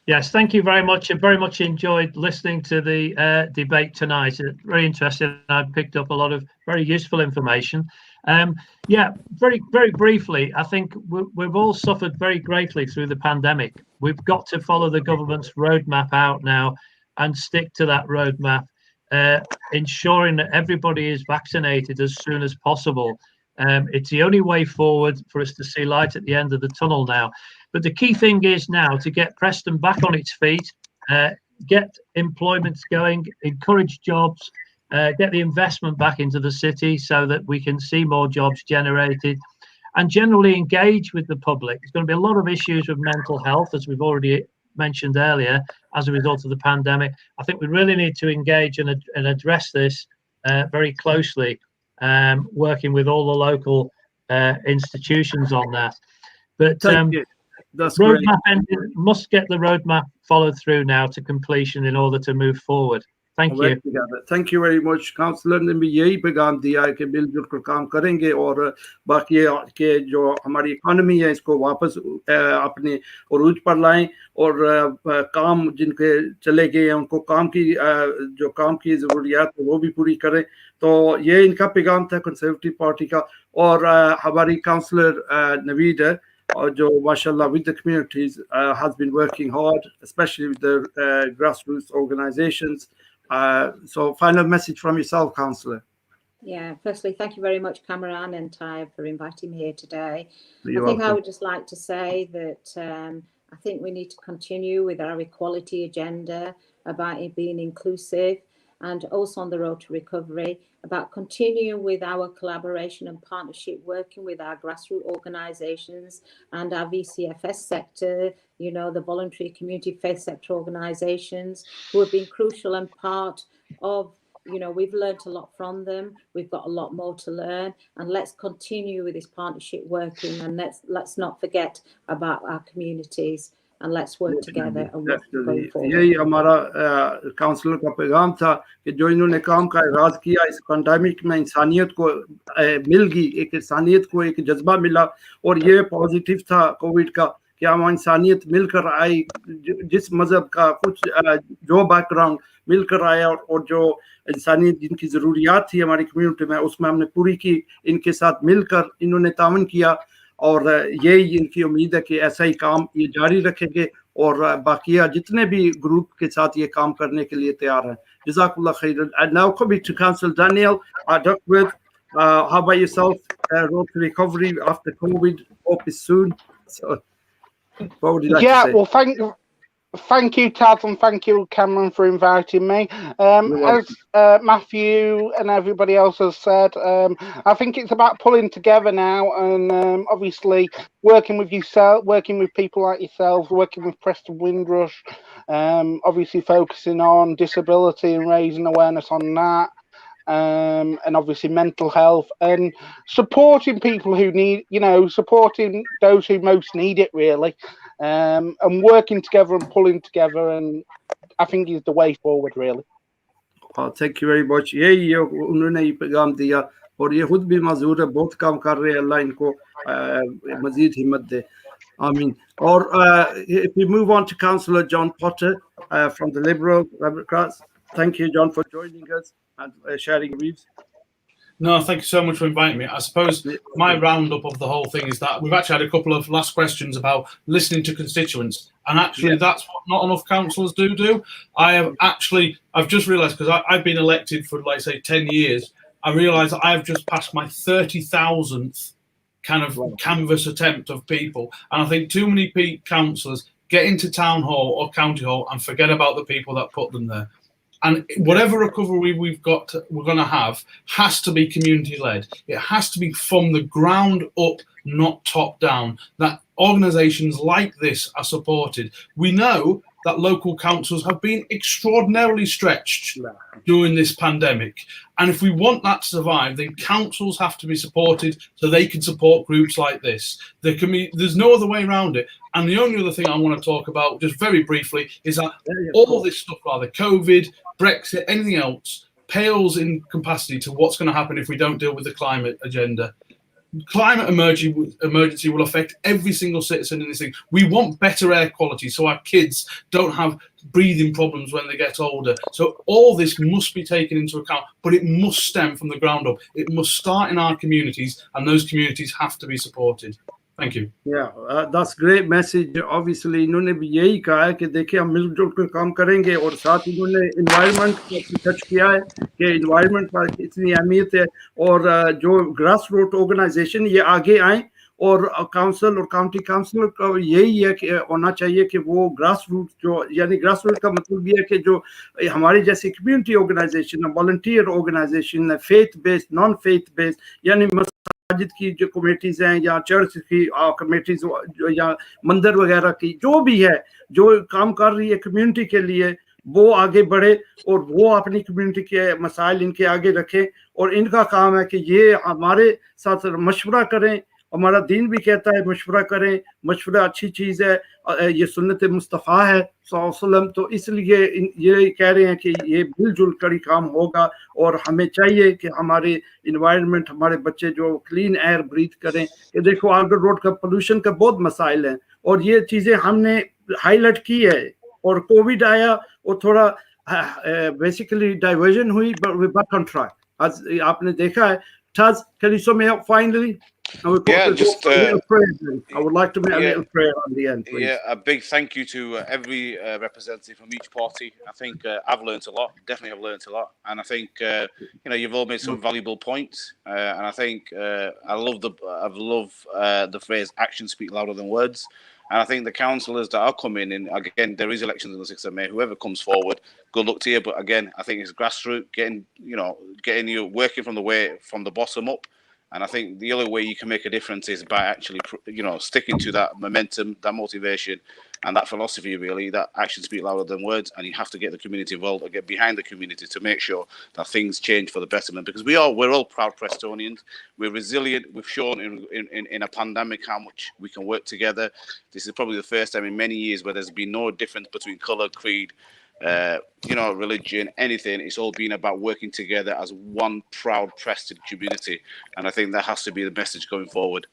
Yes, thank you very much. I very much enjoyed listening to the debate tonight. It's very interesting. I picked up a lot of very useful information. Very, very briefly, I think we've all suffered very greatly through the pandemic. We've got to follow the government's roadmap out now and stick to that roadmap. ensuring that everybody is vaccinated as soon as possible. It's the only way forward for us to see light at the end of the tunnel now. But the key thing is now to get Preston back on its feet, get employment going, encourage jobs, get the investment back into the city so that we can see more jobs generated, and generally engage with the public. There's going to be a lot of issues with mental health, as we've already mentioned earlier, as a result of the pandemic. I think we really need to engage and address this very closely, working with all the local institutions on that. But roadmap engine must get the roadmap followed through now to completion in order to move forward. Thank you.
Thank you very much. Councillor ने भी यही पैगाम दिया है कि मिलजुल कर काम करेंगे और बाकी के जो हमारी इकोनॉमी है इसको वापस अपने उरूज पर लाएं और काम जिनके चले गए हैं उनको जो काम की ज़रूरियात है वो भी पूरी करें। तो ये इनका पैगाम था कंजर्वेटिव पार्टी का। और हमारी काउंसलर नवीद है और जो माशाल्लाह with the communities has been working hard, especially with the grassroots organizations. So final message from yourself, Councillor.
Yeah, firstly, thank you very much, Cameron and Ty, for inviting me here today. I would just like to say that I think we need to continue with our equality agenda about it being inclusive, and also on the road to recovery, about continuing with our collaboration and partnership, working with our grassroots organisations and our VCFS sector, you know, the voluntary community faith sector organisations who have been crucial and part of, you know, we've learned a lot from them. We've got a lot more to learn, and let's continue with this partnership working, and let's not forget about our communities. And let's work together and work going forward.
यही हमारा counsellor का पैगाम था कि जो इन्होंने काम का आगाज किया, इस पैंडेमिक में इंसानियत को मिल गई, एक इंसानियत को एक जज्बा मिला, और ये पॉजिटिव था कोविड का कि हम इंसानियत मिलकर आई, जिस मजहब का कुछ जो बैकग्राउंड मिलकर आया, और जो इंसानियत जिनकी ज़रूरियात थी हमारी कम्युनिटी में उसमें हमने पूरी की। इनके साथ मिलकर इन्होंने तावन किया, और यही इनकी उम्मीद है कि ऐसा ही काम ये जारी रखेंगे, और बाकिया जितने भी ग्रुप के साथ ये काम करने के लिए तैयार हैं। Jazakallah khairan. And now coming to Councillor Daniel Duckworth, how about yourself? Road to recovery after COVID, hope is soon. So, what would you like to say?
Well, thank you, Taz, and thank you, Cameron, for inviting me. As Matthew and everybody else has said, I think it's about pulling together now, and obviously working with yourself, working with people like yourselves, working with Preston Windrush, obviously focusing on disability and raising awareness on that. And obviously mental health, and supporting people who need, you know, supporting those who most need it, really, and working together and pulling together, and I think is the way forward, really.
Thank you very much. यही उन्होंने ही पैगाम दिया, और ये खुद भी मजबूर है, बहुत काम कर रहे हैं, अल्लाह इनको मजीद हिम्मत दे, आमीन। और if we move on to Councillor John Potter from the Liberal Democrats. Thank you, John, for joining us and sharing views.
No, thank you so much for inviting me. I suppose my roundup of the whole thing is that we've actually had a couple of last questions about listening to constituents, and actually that's what not enough councillors do. I've just realised, because I've been elected for, like, say, 10 years, I realised that I've just passed my 30,000th kind of canvas attempt of people, and I think too many councillors get into town hall or county hall and forget about the people that put them there. And whatever recovery we're going to have has to be community-led. It has to be from the ground up, not top down, that organisations like this are supported. We know that local councils have been extraordinarily stretched during this pandemic. And if we want that to survive, then councils have to be supported so they can support groups like this. There's no other way around it. And the only other thing I want to talk about, just very briefly, is that all this stuff, rather COVID, Brexit, anything else, pales in capacity to what's going to happen if we don't deal with the climate agenda. Climate emergency will affect every single citizen in this thing. We want better air quality so our kids don't have breathing problems when they get older. So all this must be taken into account, but it must stem from the ground up. It must start in our communities, and those communities have to be supported. Thank you.
Yeah, that's great message. Obviously, इन्होंने भी यही कहा है कि देखिए हम मिलजुल कर काम करेंगे और साथ इन्होंने इन्वायरमेंट को टच किया है कि इन्वायरमेंट पर इतनी अहमियत है और जो ग्रास रूट ऑर्गेनाइजेशन ये आगे आए और काउंसिल और काउंटी काउंसिलर का यही है कि होना चाहिए कि वो ग्रास रूट जो यानी ग्रास रूट का मतलब ये है कि जो हमारी जैसी कम्युनिटी ऑर्गेनाइजेशन है, वॉलंटियर ऑर्गेनाइजेशन है, faith based, non faith based, यानी मस्जिद की जो कमेटीज हैं या चर्च की कमेटीज या मंदिर वगैरह की जो भी है जो काम कर रही है कम्युनिटी के लिए, वो आगे बढ़े और वो अपनी कम्युनिटी के मसाइल इनके आगे रखें और इनका काम है कि ये हमारे साथ मशवरा करें। हमारा दीन भी कहता है मशवरा करें, मशवरा अच्छी चीज़ है, ये सुन्नत मुस्तफ़ा है सल्लल्लाहु अलैहि वसल्लम, तो इसलिए ये कह रहे हैं कि ये मिलजुल कर ही काम होगा और हमें चाहिए कि हमारे इन्वायरमेंट, हमारे बच्चे जो क्लीन एयर ब्रीथ करें। कि देखो आगर रोड का पोल्यूशन का बहुत मसाइल हैं और ये चीज़ें हमने हाईलाइट की है और कोविड आया और थोड़ा बेसिकली डाइवर्जन हुई, but we back on track. आज आपने देखा है। Taz, can you sum me up finally?
Yeah, just
a little prayer then. I would like to make a little prayer on the end, please.
Yeah, a big thank you to every representative from each party. I think I've learned a lot. Definitely, I've learned a lot, and I think you know, you've all made some valuable points. And I think I've loved the phrase "actions speak louder than words." And I think the councillors that are coming in, again, there is elections on the 6th of May. Whoever comes forward, good luck to you. But again, I think it's grassroots, getting you working from the bottom up. And I think the only way you can make a difference is by actually, sticking to that momentum, that motivation, and that philosophy, really, that actions speak louder than words. And you have to get the community involved and get behind the community to make sure that things change for the betterment. Because we're all proud Prestonians. We're resilient. We've shown in a pandemic how much we can work together. This is probably the first time in many years where there's been no difference between colour, creed, religion, anything. It's all been about working together as one proud Preston community, and I think that has to be the message going forward.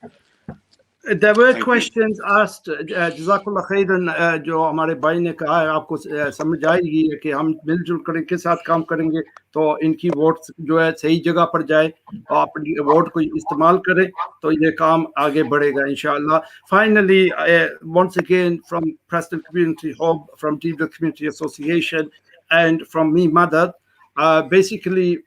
There were questions asked. जज़ाकुल्लाह खैरन, जो हमारे भाई ने कहा है आपको समझ आएगी कि हम मिलजुल कर इनके साथ काम करेंगे तो इनकी वोट जो है सही जगह पर जाए और अपनी वोट को इस्तेमाल करें तो ये काम आगे बढ़ेगा इंशाअल्लाह. Finally, once again from Preston Community Hub, from Deep Community Association, and from me, Madad, basically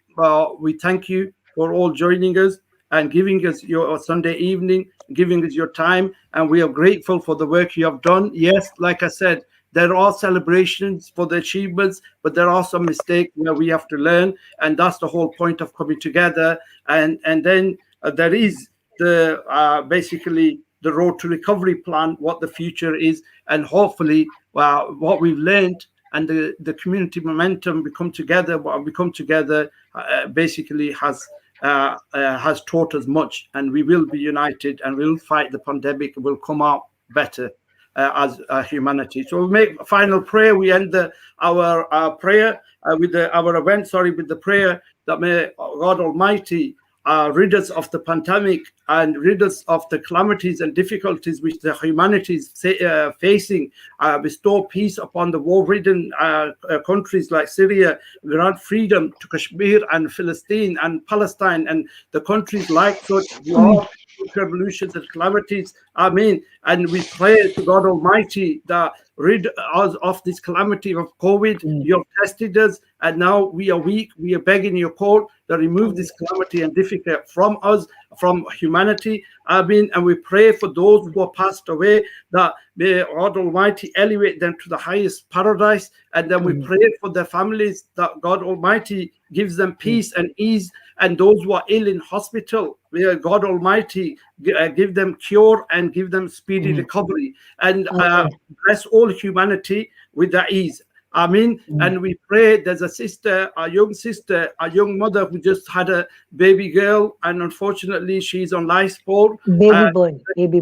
we thank you for all joining us and giving us your Sunday evening, giving us your time, and we are grateful for the work you have done. Yes, like I said, there are celebrations for the achievements, but there are some mistakes where we have to learn, and that's the whole point of coming together. And then there is the basically the road to recovery plan, what the future is, and hopefully what we've learned and the community momentum we come together basically has taught us much, and we will be united and we'll fight the pandemic and we'll come out better as humanity. So we'll make a final prayer. We end our prayer with the prayer that may God Almighty rid us of the pandemic and rid us of the calamities and difficulties which the humanity is facing, bestow peace upon the war-ridden countries like Syria, grant freedom to Kashmir and Palestine and Palestine and the countries like such war, revolutions and calamities. Amen. And we pray to God Almighty that rid us of this calamity of COVID. You have tested us, and now we are weak. We are begging your court to remove this calamity and difficulty from us, from humanity. Amen. And we pray for those who are passed away, that may God Almighty elevate them to the highest paradise. And then we pray for their families, that God Almighty gives them peace and ease. And those who are ill in hospital, may God Almighty give them cure and give them speedy recovery. And bless all humanity with that ease. Amen. And we pray, there's a young mother who just had a baby girl, and unfortunately she's on life support.
Baby boy.
Baby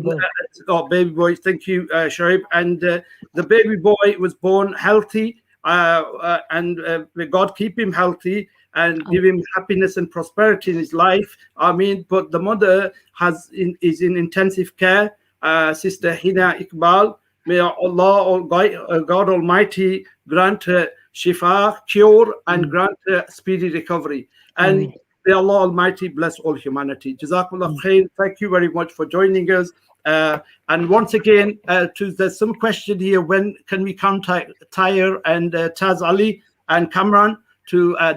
boy. Thank you, Shoaib. And the baby boy was born healthy, and may God keep him healthy and give him happiness and prosperity in his life. Amen. But the mother is in intensive care. Sister Hina Iqbal. May Allah, God Almighty, grant her shifa, cure, and grant her speedy recovery. And May Allah Almighty bless all humanity. Jazakallah khair. Thank you very much for joining us. And once again, there's some question here. When can we contact Tyre and Taz Ali and Kamran?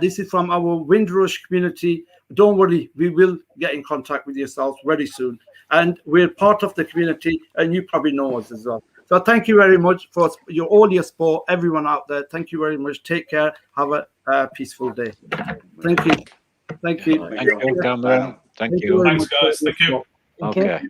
This is from our Windrush community. Don't worry, we will get in contact with yourselves very soon. And we're part of the community, and you probably know us as well. So thank you very much for all your support, everyone out there. Thank you very much. Take care. Have a peaceful day. Thank you. Thank you.
Thank you, Cameron. Thank you.
Thanks, guys. Thank you.
Okay.